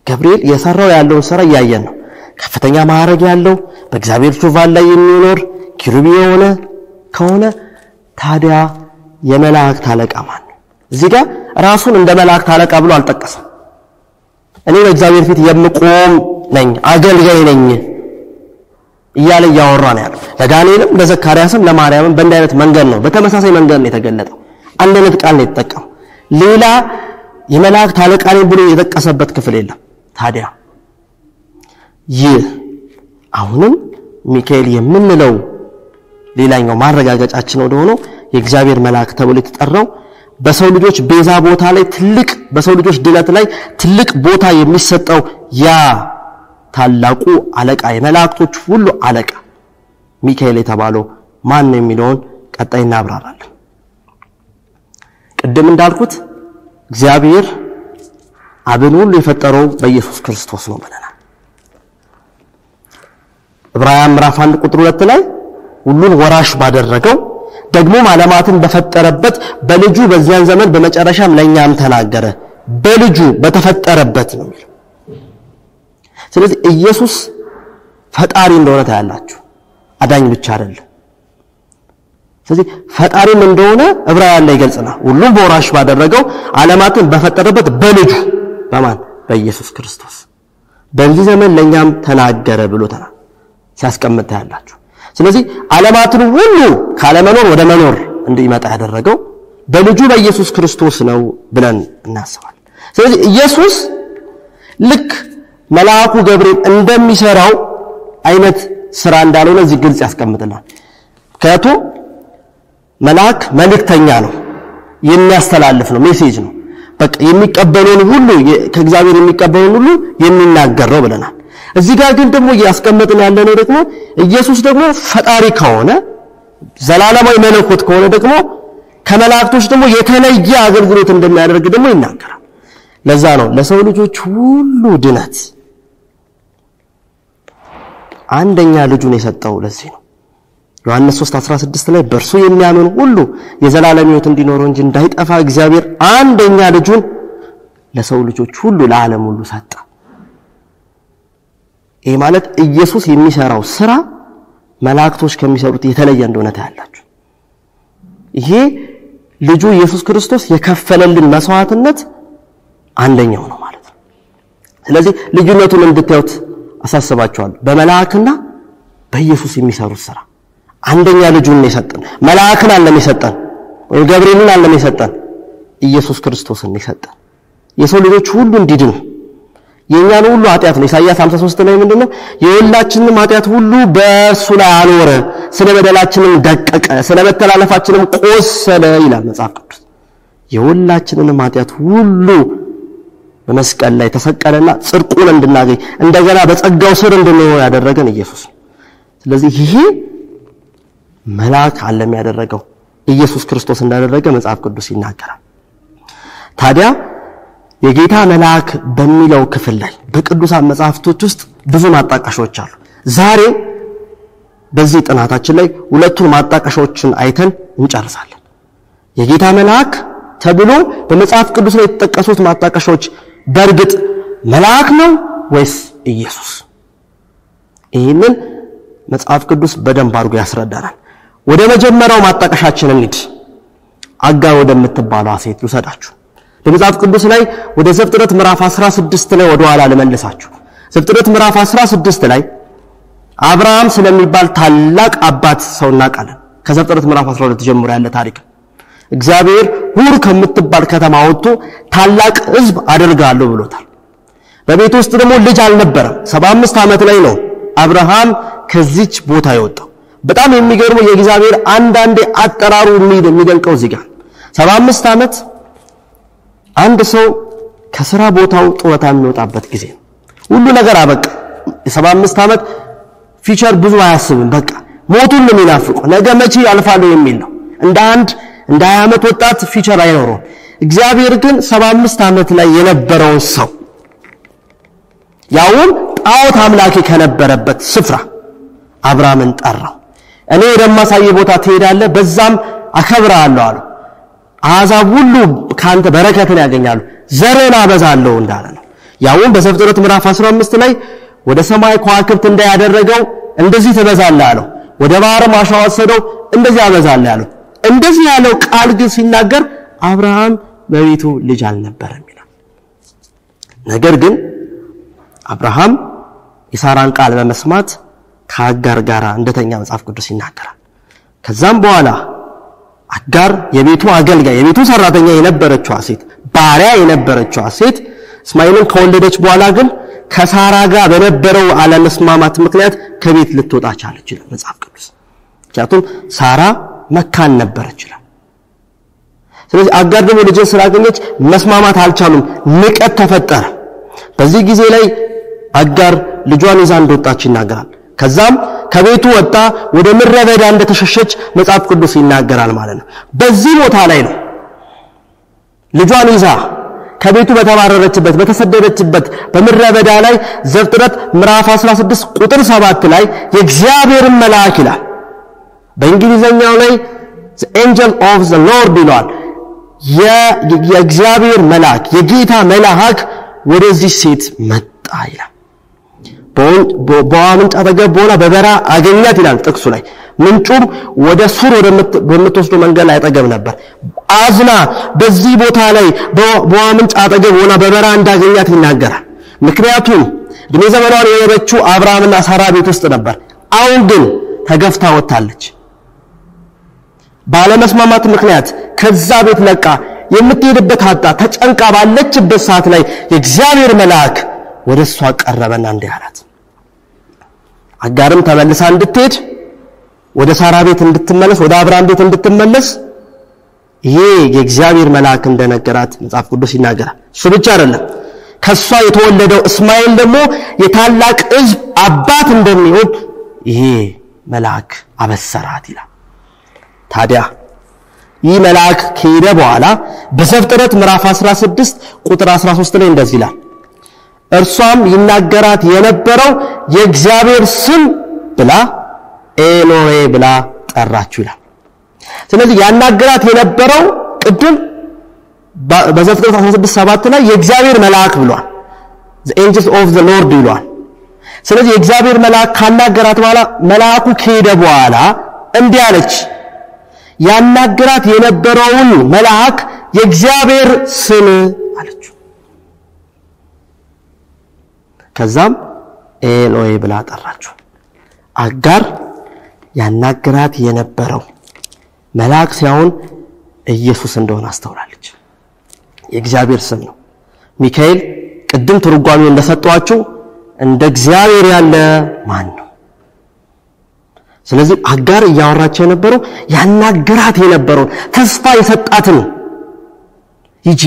ገብርኤል የሰራው ያለውን ሥራ ያያየን ነው። ከፍተኛ ማዕረግ ያለው በእግዚአብሔር ዙፋን ላይ የሚኖር ኪሩብ የሆነ ከሆነ ታዲያ የመላእክት አለቃ ማን ነው? እዚህ ጋር ራሱን እንደ መላእክት አለቃ ብሎ አልጠቀሰም። እኔ በእግዚአብሔር ፊት የምቆም ነኝ፣ አገልጋይ ነኝ እያለ ያወራ ነው ያለው። ለዳንኤልም ለዘካርያስም ለማርያምም በእንዲህ አይነት መንገድ ነው በተመሳሳይ መንገድ ነው የተገለጠው። አንድ አይነት ቃል ነው የተጠቀመው። ሌላ የመላእክት አለቃ ነኝ ብሎ የጠቀሰበት ክፍል የለም። ታዲያ ይህ አሁንም ሚካኤል የምንለው ሌላኛው ማረጋገጫችን ወደ ሆነው የእግዚአብሔር መልአክ ተብሎ የተጠራው በሰው ልጆች ቤዛ ቦታ ላይ ትልቅ በሰው ልጆች ድነት ላይ ትልቅ ቦታ የሚሰጠው ያ ታላቁ አለቃ የመላእክቶች ሁሉ አለቃ ሚካኤል የተባለው ማን ነው የሚለውን ቀጣይ እናብራራለን። ቅድም እንዳልኩት እግዚአብሔር አብን ሁሉ የፈጠረው በኢየሱስ ክርስቶስ ነው ብለናል። ዕብራውያን ምዕራፍ 1 ቁጥር 2 ላይ ሁሉን ወራሽ ባደረገው ደግሞ ዓለማትን በፈጠረበት በልጁ በዚያን ዘመን በመጨረሻም ለኛም ተናገረ። በልጁ በተፈጠረበት ነው የሚለው። ስለዚህ ኢየሱስ ፈጣሪ እንደሆነ ታያላችሁ፣ አዳኝ ብቻ አይደለም። ስለዚህ ፈጣሪም እንደሆነ ዕብራውያን ላይ ገልጽና ሁሉን በወራሽ ባደረገው ዓለማትን በፈጠረበት በልጁ በማን በኢየሱስ ክርስቶስ በዚህ ዘመን ለኛም ተናገረ ብሎ ሲያስቀምጥ ታያላችሁ። ስለዚህ ዓለማትን ሁሉ ካለመኖር ወደ መኖር እንዲመጣ ያደረገው በልጁ በኢየሱስ ክርስቶስ ነው ብለን እናስባለን። ስለዚህ ኢየሱስ ልክ መልአኩ ገብርኤል እንደሚሰራው አይነት ስራ እንዳልሆነ እዚህ ግልጽ ያስቀምጥናል። ምክንያቱም መልአክ መልእክተኛ ነው፣ የሚያስተላልፍ ነው፣ ሜሴጅ ነው። በቃ የሚቀበለውን ሁሉ ከእግዚአብሔር የሚቀበለውን ሁሉ የሚናገር ነው ብለናል። እዚህ ጋር ግን ደግሞ ያስቀምጥን ያለነው ደግሞ ኢየሱስ ደግሞ ፈጣሪ ከሆነ ዘላለማዊ መለኮት ከሆነ ደግሞ ከመላእክቶች ደግሞ የተለየ አገልግሎት እንደሚያደርግ ደግሞ ይናገራል። ለዛ ነው ለሰው ልጆች ሁሉ ድነት አንደኛ ልጁን የሰጠው። ለዚህ ነው ዮሐንስ 3:16 ላይ በእርሱ የሚያምን ሁሉ የዘላለም ሕይወት እንዲኖረው እንጂ እንዳይጠፋ እግዚአብሔር አንደኛ ልጁን ለሰው ልጆች ሁሉ ለዓለም ሁሉ ሰጠ። ይሄ ማለት ኢየሱስ የሚሰራው ስራ መላእክቶች ከሚሰሩት የተለየ እንደሆነ ታያላችሁ። ይሄ ልጁ ኢየሱስ ክርስቶስ የከፈለልን መስዋዕትነት አንደኛው ነው ማለት ነው። ስለዚህ ልዩነቱን እንድታዩት አሳስባችኋለሁ። በመላእክና በኢየሱስ የሚሰሩት ስራ አንደኛ ልጁን ነው የሰጠን። መላእክን አለም የሰጠን ወይ ገብርኤልን አለም የሰጠን፣ ኢየሱስ ክርስቶስን ነው የሰጠን የሰው ልጆች ሁሉ እንዲድኑ። የኛን ሁሉ ኃጢአት ነው ኢሳይያስ 53 ላይ ምንድነው የሁላችንም ኃጢአት ሁሉ በእሱ ላይ አኖረ፣ ስለ በደላችንም ደቀቀ፣ ስለ መተላለፋችንም ቆሰለ ይላል መጽሐፍ ቅዱስ። የሁላችንም ኃጢአት ሁሉ በመስቀል ላይ ተሰቀለና ጽድቁን እንድናገኝ እንደገና በጸጋው ስር እንድንሆን ያደረገን ኢየሱስ ነው። ስለዚህ ይሄ መልአክ ዓለም ያደረገው ኢየሱስ ክርስቶስ እንዳደረገ መጽሐፍ ቅዱስ ይናገራል። ታዲያ የጌታ መልአክ በሚለው ክፍል ላይ በቅዱሳን መጽሐፍቶች ውስጥ ብዙ ማጣቀሻዎች አሉ። ዛሬ በዚህ ጥናታችን ላይ ሁለቱን ማጣቀሻዎችን አይተን እንጨርሳለን። የጌታ መልአክ ተብሎ በመጽሐፍ ቅዱስ ላይ የተጠቀሱት ማጣቀሻዎች በእርግጥ መልአክ ነው ወይስ ኢየሱስ? ይህንን መጽሐፍ ቅዱስ በደንብ አድርጎ ያስረዳናል። ወደ መጀመሪያው ማጣቀሻችን እንሂድ። አጋር ወደምትባለው ሴት ልውሰዳችሁ። በመጽሐፍ ቅዱስ ላይ ወደ ዘፍጥረት ምዕራፍ 16 ላይ ወደ ኋላ ልመልሳችሁ። ዘፍጥረት ምዕራፍ 16 ላይ አብርሃም ስለሚባል ታላቅ አባት ሰው እናውቃለን። ከዘፍጥረት ምዕራፍ 12 ጀምሮ ያለ ታሪክ እግዚአብሔር ሁር ከምትባል ከተማ ወጥቶ ታላቅ ሕዝብ አደርጋለሁ ብሎታል። በቤት ውስጥ ደግሞ ልጅ አልነበረም 75 ዓመት ላይ ነው አብርሃም ከዚች ቦታ የወጣው በጣም የሚገርመው የእግዚአብሔር አንዳንዴ አጠራሩ የሚደንቀው እዚህ ጋር 75 ዓመት አንድ ሰው ከሥራ ቦታው ጡረታ የሚወጣበት ጊዜ ሁሉ ነገር አበቃ 75 ዓመት ፊቸር ብዙ አያስብም በቃ ሞቱን ነው የሚናፍቀው ነገ መቼ ያልፋለው የሚል ነው እንደ 20 ዓመት ወጣት ፊቸር አይኖረው እግዚአብሔር ግን 75 ዓመት ላይ የነበረው ሰው ያውን ጣዖት አምላኪ ከነበረበት ስፍራ አብርሃምን ጠራው እኔ ወደማሳየ ቦታ ትሄዳለህ በዛም አከብራለሁ አለ አሕዛብ ሁሉ ካንተ በረከትን ያገኛሉ ዘርን አበዛለሁ እንዳለ ነው ያውን በዘፍጥረት ምዕራፍ 15 ላይ ወደ ሰማይ ከዋክብት እንዳያደረገው እንደዚህ ተበዛለህ አለው ወደ ባህር ማሻ ወሰደው እንደዚህ አበዛለህ አለው እንደዚህ ያለው ቃል ግን ሲናገር አብርሃም በቤቱ ልጅ አልነበረም ይላል ነገር ግን አብርሃም የሳራን ቃል በመስማት ከአጋር ጋር እንደተኛ መጽሐፍ ቅዱስ ይናገራል ከዛም በኋላ አጋር የቤቱ አገልጋይ የቤቱ ሰራተኛ የነበረችው ሴት ባሪያ የነበረችው ሴት እስማኤልን ከወለደች በኋላ ግን ከሳራ ጋር በነበረው አለመስማማት ምክንያት ከቤት ልትወጣ ቻለች ይላል መጽሐፍ ቅዱስ ምክንያቱም ሳራ መካን ነበረች ይላል ስለዚህ አጋር ደግሞ ልጅን ስላገኘች መስማማት አልቻሉም ንቀት ተፈጠረ በዚህ ጊዜ ላይ አጋር ልጇን ይዛ እንደወጣች ይናገራል ከዛም ከቤቱ ወጣ ወደ ምድረ በዳ እንደተሸሸች መጽሐፍ ቅዱስ ይናገራል ማለት ነው በዚህ ቦታ ላይ ነው ልጇን ይዛ ከቤቱ በተባረረችበት በተሰደደችበት በምድረ በዳ ላይ ዘፍጥረት ምዕራፍ 16 ቁጥር 7 ላይ የእግዚአብሔር መልአክ ይላል በእንግሊዘኛው ላይ the angel of the lord ይላል የእግዚአብሔር መልአክ የጌታ መልአክ ወደዚህ ሴት መጣ ይላል በዋምንጭ አጠገብ ሆና በበራ አገኛት ይላል ጥቅሱ ላይ ምንጩም ወደ ሱር ወደምትወስደው መንገድ ላይ አጠገብ ነበር አዝና በዚህ ቦታ ላይ በዋምንጭ አጠገብ ሆና በበራ እንዳገኛት ይናገራል ምክንያቱም እድሜ ዘመኗን የኖረችው አብርሃምና ሳራ ቤት ውስጥ ነበር አሁን ግን ተገፍታ ወጣለች ባለመስማማት ምክንያት ከዛ ቤት ለቃ የምትሄድበት አጣ ተጨንቃ ባለችበት ሰዓት ላይ የእግዚአብሔር መልአክ ወደሷ ቀረበና እንዲህ አላት አጋርም ተመልሳ እንድትሄድ ወደ ሳራ ቤት እንድትመለስ ወደ አብርሃም ቤት እንድትመለስ ይሄ የእግዚአብሔር መልአክ እንደነገራት መጽሐፍ ቅዱስ ይናገራል እሱ ብቻ አይደለም ከሷ የተወለደው እስማኤል ደግሞ የታላቅ ሕዝብ አባት እንደሚሆን ይሄ መልአክ አበሰራት ይላል ታዲያ ይህ መልአክ ከሄደ በኋላ በዘፍጥረት ምዕራፍ 16 ቁጥር 13 ላይ እንደዚህ ይላል እርሷም ይናገራት የነበረው የእግዚአብሔር ስም ብላ ኤሎሄ ብላ ጠራችው ይላል ስለዚህ ያናገራት የነበረው ቅድም በዘፍጥረት 16:7 ላይ የእግዚአብሔር መልአክ ብሏል the angels of the lord ይሏል ስለዚህ የእግዚአብሔር መልአክ ካናገራት በኋላ መልአኩ ከሄደ በኋላ እንዲህ አለች ያናገራት የነበረውን መልአክ የእግዚአብሔር ስም አለችው ከዛም ኤሎሄ ብላ ጠራችው አጋር ያናገራት የነበረው መልአክ ሳይሆን ኢየሱስ እንደሆነ አስተውላለች የእግዚአብሔር ስም ነው ሚካኤል ቅድም ትርጓሜው እንደሰጠዋችሁ እንደ እግዚአብሔር ያለ ማን ነው ስለዚህ አጋር ያወራች የነበረው ያናገራት የነበረው ተስፋ የሰጣትን ይጂ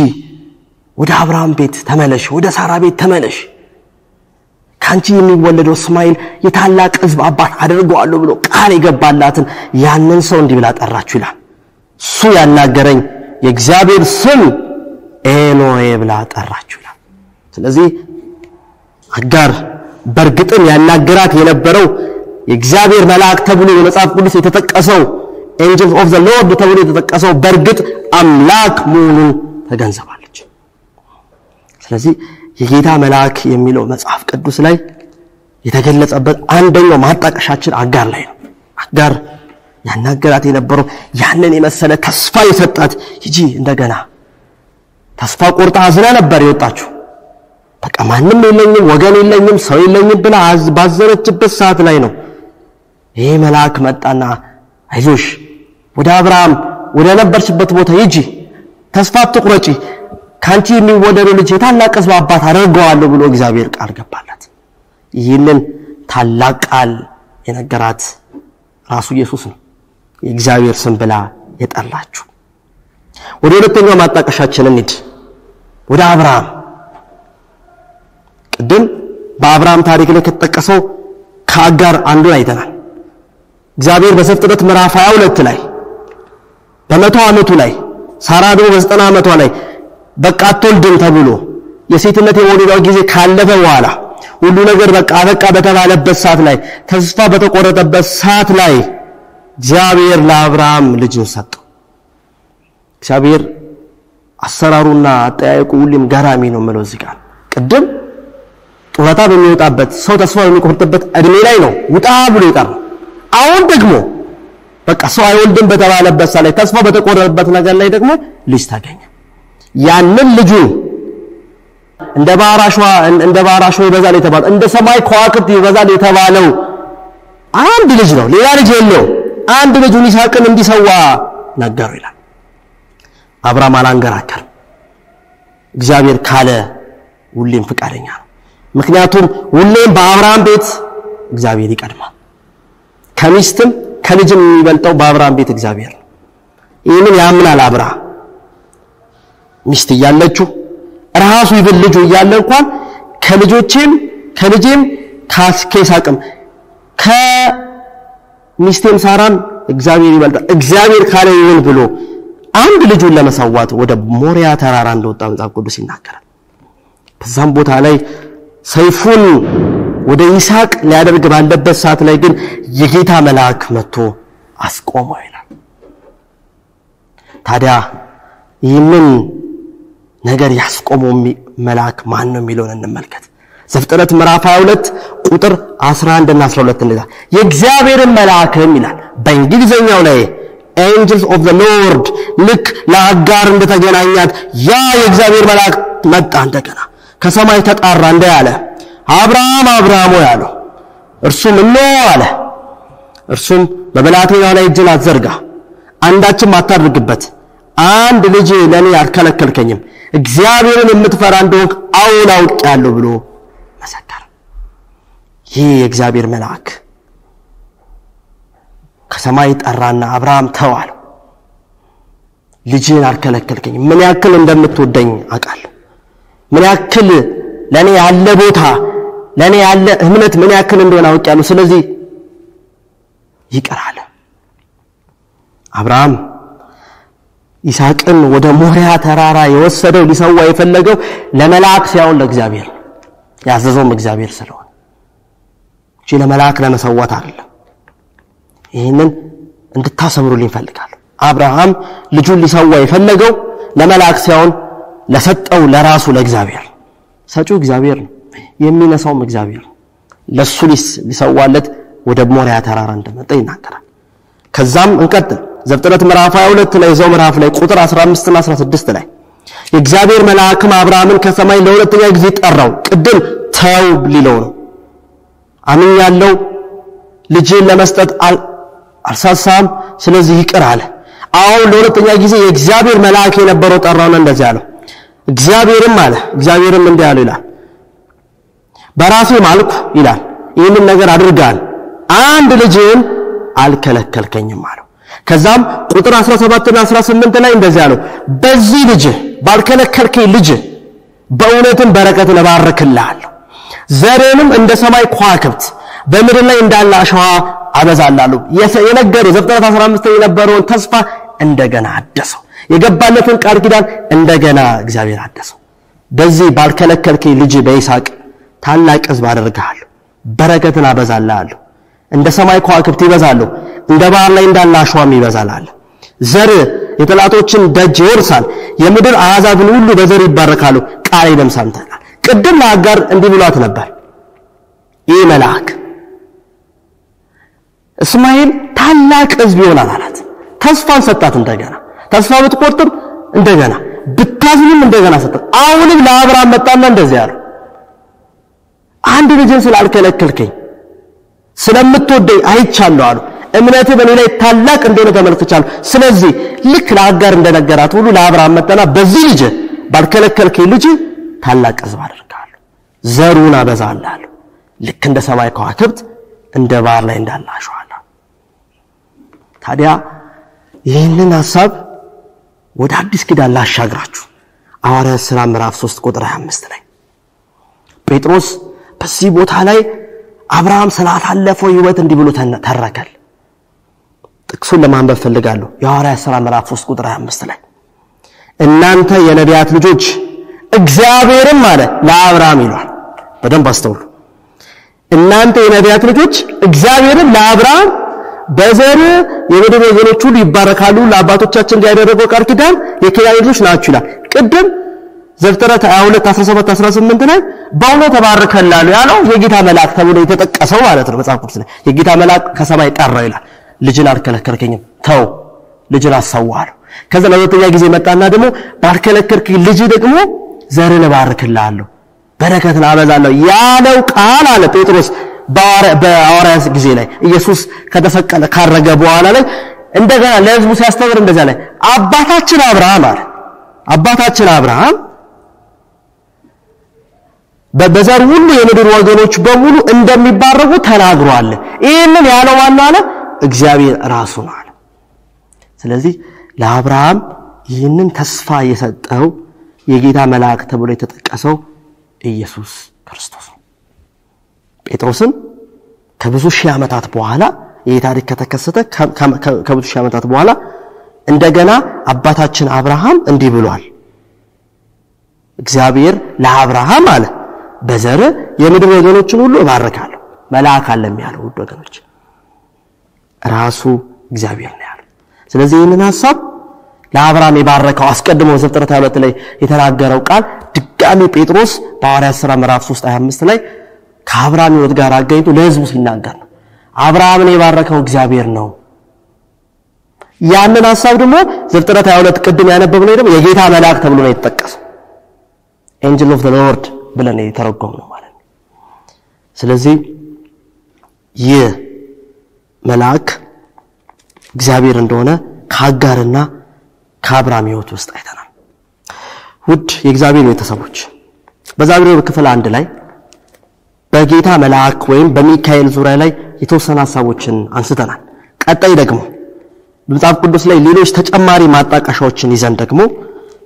ወደ አብርሃም ቤት ተመለሽ ወደ ሳራ ቤት ተመለሽ ካንቺ የሚወለደው እስማኤል የታላቅ ሕዝብ አባት አድርጓለሁ ብሎ ቃል የገባላትን ያንን ሰው እንዲህ ብላ ጠራችው ይላል እሱ ያናገረኝ የእግዚአብሔር ስም ኤሎሄ ብላ ጠራችው ይላል ስለዚህ አጋር በርግጥም ያናገራት የነበረው የእግዚአብሔር መልአክ ተብሎ በመጽሐፍ ቅዱስ የተጠቀሰው angels of the lord ተብሎ የተጠቀሰው በርግጥ አምላክ መሆኑን ተገንዘባለች ስለዚህ የጌታ መልአክ የሚለው መጽሐፍ ቅዱስ ላይ የተገለጸበት አንደኛው ማጣቀሻችን አጋር ላይ ነው አጋር ያናገራት የነበረው ያንን የመሰለ ተስፋ የሰጣት ይጂ እንደገና ተስፋ ቆርጣ አዝና ነበር የወጣችው በቃ ማንንም የለኝም ወገን የለኝም ሰው የለኝም ብላ ባዘነችበት ሰዓት ላይ ነው ይሄ መልአክ መጣና አይዞሽ ወደ አብርሃም ወደ ነበርሽበት ቦታ ሂጂ ተስፋ አትቁረጪ ካንቺ የሚወለደው ልጅ የታላቅ ሕዝብ አባት አደርገዋለሁ ብሎ እግዚአብሔር ቃል ገባላት። ይህንን ታላቅ ቃል የነገራት ራሱ ኢየሱስ ነው። የእግዚአብሔር ስም ብላ የጠራችው። ወደ ሁለተኛው ማጣቀሻችን እንሂድ። ወደ አብርሃም። ቅድም በአብርሃም ታሪክ ላይ ከተጠቀሰው ከአጋር አንዱን አይተናል። እግዚአብሔር በዘፍጥረት ምዕራፍ 22 ላይ በ100 ዓመቱ ላይ ሳራ ደግሞ በ90 ዓመቷ ላይ በቃ አትወልድም ተብሎ የሴትነት የወሊዷ ጊዜ ካለፈ በኋላ ሁሉ ነገር በቃ በተባለበት ሰዓት ላይ ተስፋ በተቆረጠበት ሰዓት ላይ እግዚአብሔር ለአብርሃም ልጅን ሰጠው። እግዚአብሔር አሰራሩና አጠያየቁ ሁሉም ገራሚ ነው ማለት እዚህ ጋር ቅድም ጡረታ በሚወጣበት ሰው ተስፋ በሚቆርጥበት እድሜ ላይ ነው ውጣ ብሎ ይጠራው። አሁን ደግሞ በቃ ሰው አይወልድም በተባለበት ሰዓት ላይ ተስፋ በተቆረጠበት ነገር ላይ ደግሞ ልጅ ታገኘ። ያንን ልጁ እንደ ባራሾ ይበዛል የተባለው እንደ ሰማይ ከዋክብት ይበዛል የተባለው አንድ ልጅ ነው፣ ሌላ ልጅ የለው። አንድ ልጁን ይስሐቅን እንዲሰዋ ነገረው ይላል። አብርሃም አላንገራገረም። እግዚአብሔር ካለ ሁሌም ፍቃደኛ ነው። ምክንያቱም ሁሌም በአብርሃም ቤት እግዚአብሔር ይቀድማል። ከሚስትም ከልጅም የሚበልጠው በአብርሃም ቤት እግዚአብሔር ነው። ይህንን ያምናል አብርሃም። ሚስት እያለችው ራሱ ይብል ልጁ እያለ እንኳን ከልጄም ከይስሐቅም ከሚስቴም ሳራም እግዚአብሔር ይበልጣል፣ እግዚአብሔር ካለ ይሁን ብሎ አንድ ልጁን ለመሰዋት ወደ ሞሪያ ተራራ እንደወጣ መጽሐፍ ቅዱስ ይናገራል። በዛም ቦታ ላይ ሰይፉን ወደ ይስሐቅ ሊያደርግ ባለበት ሰዓት ላይ ግን የጌታ መልአክ መጥቶ አስቆመው ይላል። ታዲያ ይህንን ነገር ያስቆመው መልአክ ማን ነው የሚለውን እንመልከት። ዘፍጥረት ምዕራፍ 22 ቁጥር 11 እና 12 እንደዛ የእግዚአብሔርን መልአክም ይላል በእንግሊዘኛው ላይ angels of the lord ልክ ለአጋር እንደተገናኛት ያ የእግዚአብሔር መልአክ መጣ እንደገና ከሰማይ ተጣራ እንዳለ አብርሃም አብርሃም ያለው እርሱም እነሆ አለ። እርሱም በብላቴናው ላይ እጅን አትዘርጋ፣ አንዳችም አታድርግበት፣ አንድ ልጅ ለኔ አልከለከልከኝም፣ እግዚአብሔርን የምትፈራ እንደሆንክ አሁን አውቄአለሁ ብሎ መሰከረ። ይህ የእግዚአብሔር መልአክ ከሰማይ ጠራና አብርሃም ተው አለው። ልጅን አልከለከልከኝም፣ ምን ያክል እንደምትወደኝ አውቃለሁ፣ ምን ያክል ለኔ ያለ ቦታ ለኔ ያለ እምነት ምን ያክል እንደሆነ አውቄአለሁ፣ ስለዚህ ይቅር አለ። አብርሃም ይስሐቅን ወደ ሞሪያ ተራራ የወሰደው ሊሰዋ የፈለገው ለመልአክ ሳይሆን ለእግዚአብሔር ያዘዘውም እግዚአብሔር ስለሆነ እንጂ ለመልአክ ለመሰዋት አይደለም። ይህንን እንድታሰምሩልኝ ፈልጋለሁ። አብርሃም ልጁን ሊሰዋ የፈለገው ለመልአክ ሳይሆን ለሰጠው ለራሱ ለእግዚአብሔር። ሰጪው እግዚአብሔር ነው፣ የሚነሳውም እግዚአብሔር ነው። ለሱ ሊሰዋለት ወደ ሞሪያ ተራራ እንደመጣ ይናገራል። ከዛም እንቀጥል። ዘፍጥረት ምዕራፍ 22 ላይ ዘው ምዕራፍ ላይ ቁጥር 15 እና 16 ላይ የእግዚአብሔር መልአክም አብርሃምን ከሰማይ ለሁለተኛ ጊዜ ጠራው። ቅድም ተው ሊለው ነው፣ አምኛለሁ፣ ልጅን ለመስጠት አልሳሳም፣ ስለዚህ ይቅር አለ። አሁን ለሁለተኛ ጊዜ የእግዚአብሔር መልአክ የነበረው ጠራውና እንደዚህ አለው። እግዚአብሔርም እንዲህ አለው ይላል፣ በራሴ ማልኩ ይላል፣ ይህንን ነገር አድርጋል፣ አንድ ልጅን አልከለከልከኝም አለው። ከዛም ቁጥር 17 እና 18 ላይ እንደዚህ አለው፣ በዚህ ልጅ ባልከለከልከኝ ልጅ በእውነትም በረከትን እባርክልሃለሁ፣ ዘርህንም እንደ ሰማይ ከዋክብት በምድር ላይ እንዳለ አሸዋ አበዛላለሁ። የነገረው ዘፍጥረት 15 የነበረውን ተስፋ እንደገና አደሰው። የገባለትን ቃል ኪዳን እንደገና እግዚአብሔር አደሰው። በዚህ ባልከለከልከኝ ልጅ በይስሐቅ ታላቅ ሕዝብ አደርግሃለሁ፣ በረከትን አበዛልሃለሁ፣ እንደ ሰማይ ከዋክብት ይበዛሉ፣ እንደ ባህር ላይ እንዳለ አሸዋም ይበዛል። ዘር የጠላቶችን ደጅ ይወርሳል፣ የምድር አሕዛብን ሁሉ በዘር ይባረካሉ፣ ቃሌንም ሰምተናል። ቅድም ለአጋር እንዲህ ብሏት ነበር ይህ መልአክ እስማኤል ታላቅ ሕዝብ ይሆናል አላት። ተስፋን ሰጣት። እንደገና ተስፋ ብትቆርጥም እንደገና ብታዝንም እንደገና ሰጣት። አሁንም ለአብርሃም መጣና እንደዚህ አለው፣ አንድ ልጅን ስላልከለከልከኝ ስለምትወደኝ አይቻለሁ አሉ። እምነትህ በእኔ ላይ ታላቅ እንደሆነ ተመልክቻለሁ። ስለዚህ ልክ ለአጋር እንደነገራት ሁሉ ለአብርሃም መጣና በዚህ ልጅ ባልከለከልከኝ ልጅ ታላቅ ሕዝብ አደርጋለሁ ዘሩን አበዛላለሁ ልክ እንደ ሰማይ ከዋክብት እንደ ባህር ላይ እንዳለ አሸዋ ታዲያ ይህንን ሐሳብ ወደ አዲስ ኪዳን ላሻግራችሁ ሐዋርያት ሥራ ምዕራፍ 3 ቁጥር 25 ላይ ጴጥሮስ በዚህ ቦታ ላይ አብርሃም ስላሳለፈው ሕይወት እንዲህ ብሎ ተረከል ጥቅሱን ለማንበብ ፈልጋለሁ የሐዋርያት ሥራ ምዕራፍ 3 ቁጥር 25 ላይ እናንተ የነቢያት ልጆች እግዚአብሔርም አለ ለአብርሃም ይላል በደንብ አስተውሉ እናንተ የነቢያት ልጆች እግዚአብሔርም ለአብርሃም በዘር የምድር ወገኖች ሁሉ ይባረካሉ ለአባቶቻችን ያደረገው ቃል ኪዳን የኪዳን ልጆች ናችሁ ይላል ቅድም ዘፍጥረት 22 17 18 ላይ በእውነት ተባርከላሉ ያለው የጌታ መልአክ ተብሎ የተጠቀሰው ማለት ነው መጽሐፍ ቅዱስ ላይ የጌታ መልአክ ከሰማይ ቀረ ይላል ልጅን አልከለከልከኝም ተው ልጅን አሳዋለሁ ከዛ ለሁለተኛ ጊዜ መጣና ደግሞ ባልከለከልከኝ ልጅ ደግሞ ዘርን ባርክልሃለሁ በረከትን አበዛለሁ ያለው ቃል አለ ጴጥሮስ በሐዋርያት ጊዜ ላይ ኢየሱስ ከተሰቀለ ካረገ በኋላ ላይ እንደገና ለሕዝቡ ሲያስተምር እንደዛ ላይ አባታችን አብርሃም አለ አባታችን አብርሃም በዘር ሁሉ የምድር ወገኖች በሙሉ እንደሚባረኩ ተናግሯል ይሄንን ያለው ማን አለ እግዚአብሔር ራሱ ነው አለ ስለዚህ ለአብርሃም ይህንን ተስፋ የሰጠው የጌታ መልአክ ተብሎ የተጠቀሰው ኢየሱስ ክርስቶስ ነው ጴጥሮስን ከብዙ ሺህ ዓመታት በኋላ የታሪክ ከተከሰተ ከብዙ ሺህ ዓመታት በኋላ እንደገና አባታችን አብርሃም እንዲህ ብሏል እግዚአብሔር ለአብርሃም አለ በዘር የምድር ወገኖችን ሁሉ እባርካለሁ መልአክ አለም ያለው ወገኖች ራሱ እግዚአብሔር ነው ያለው ስለዚህ ይህንን ሐሳብ ለአብርሃም የባረከው አስቀድሞ ዘፍጥረት 22 ላይ የተናገረው ቃል ድጋሚ ጴጥሮስ በሐዋርያት ሥራ ምዕራፍ 3 25 ላይ ከአብርሃም ሕይወት ጋር አገኝቶ ለሕዝቡ ሲናገር ነው አብርሃምን የባረከው እግዚአብሔር ነው ያንን ሐሳብ ደግሞ ዘፍጥረት 22 ቅድም ያነበብነው ደግሞ የጌታ መልአክ ተብሎ ነው የተጠቀሰው ኤንጅል ኦፍ ዘ ሎርድ ብለን የተረጎመው ማለት ነው ስለዚህ ይህ መልአክ እግዚአብሔር እንደሆነ ከአጋርና ከአብርሃም ሕይወት ውስጥ አይተናል ውድ የእግዚአብሔር ቤተሰቦች በዛሬው ክፍል 1 ላይ በጌታ መልአክ ወይም በሚካኤል ዙሪያ ላይ የተወሰኑ ሐሳቦችን አንስተናል ቀጣይ ደግሞ በመጽሐፍ ቅዱስ ላይ ሌሎች ተጨማሪ ማጣቀሻዎችን ይዘን ደግሞ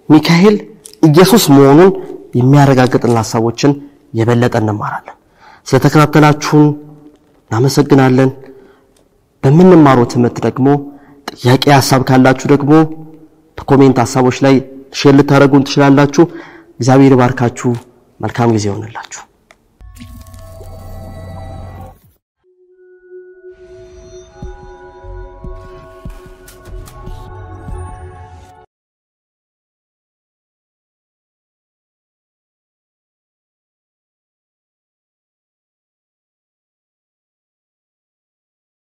ሚካኤል ኢየሱስ መሆኑን የሚያረጋግጥልን ሐሳቦችን የበለጠ እንማራለን ስለተከታተላችሁን እናመሰግናለን በመንማረው ትምህርት ደግሞ ጥያቄ ሐሳብ ካላችሁ ደግሞ በኮሜንት ሐሳቦች ላይ ሼር ልታረጉን ትችላላችሁ እግዚአብሔር ይባርካችሁ መልካም ጊዜ ይሁንላችሁ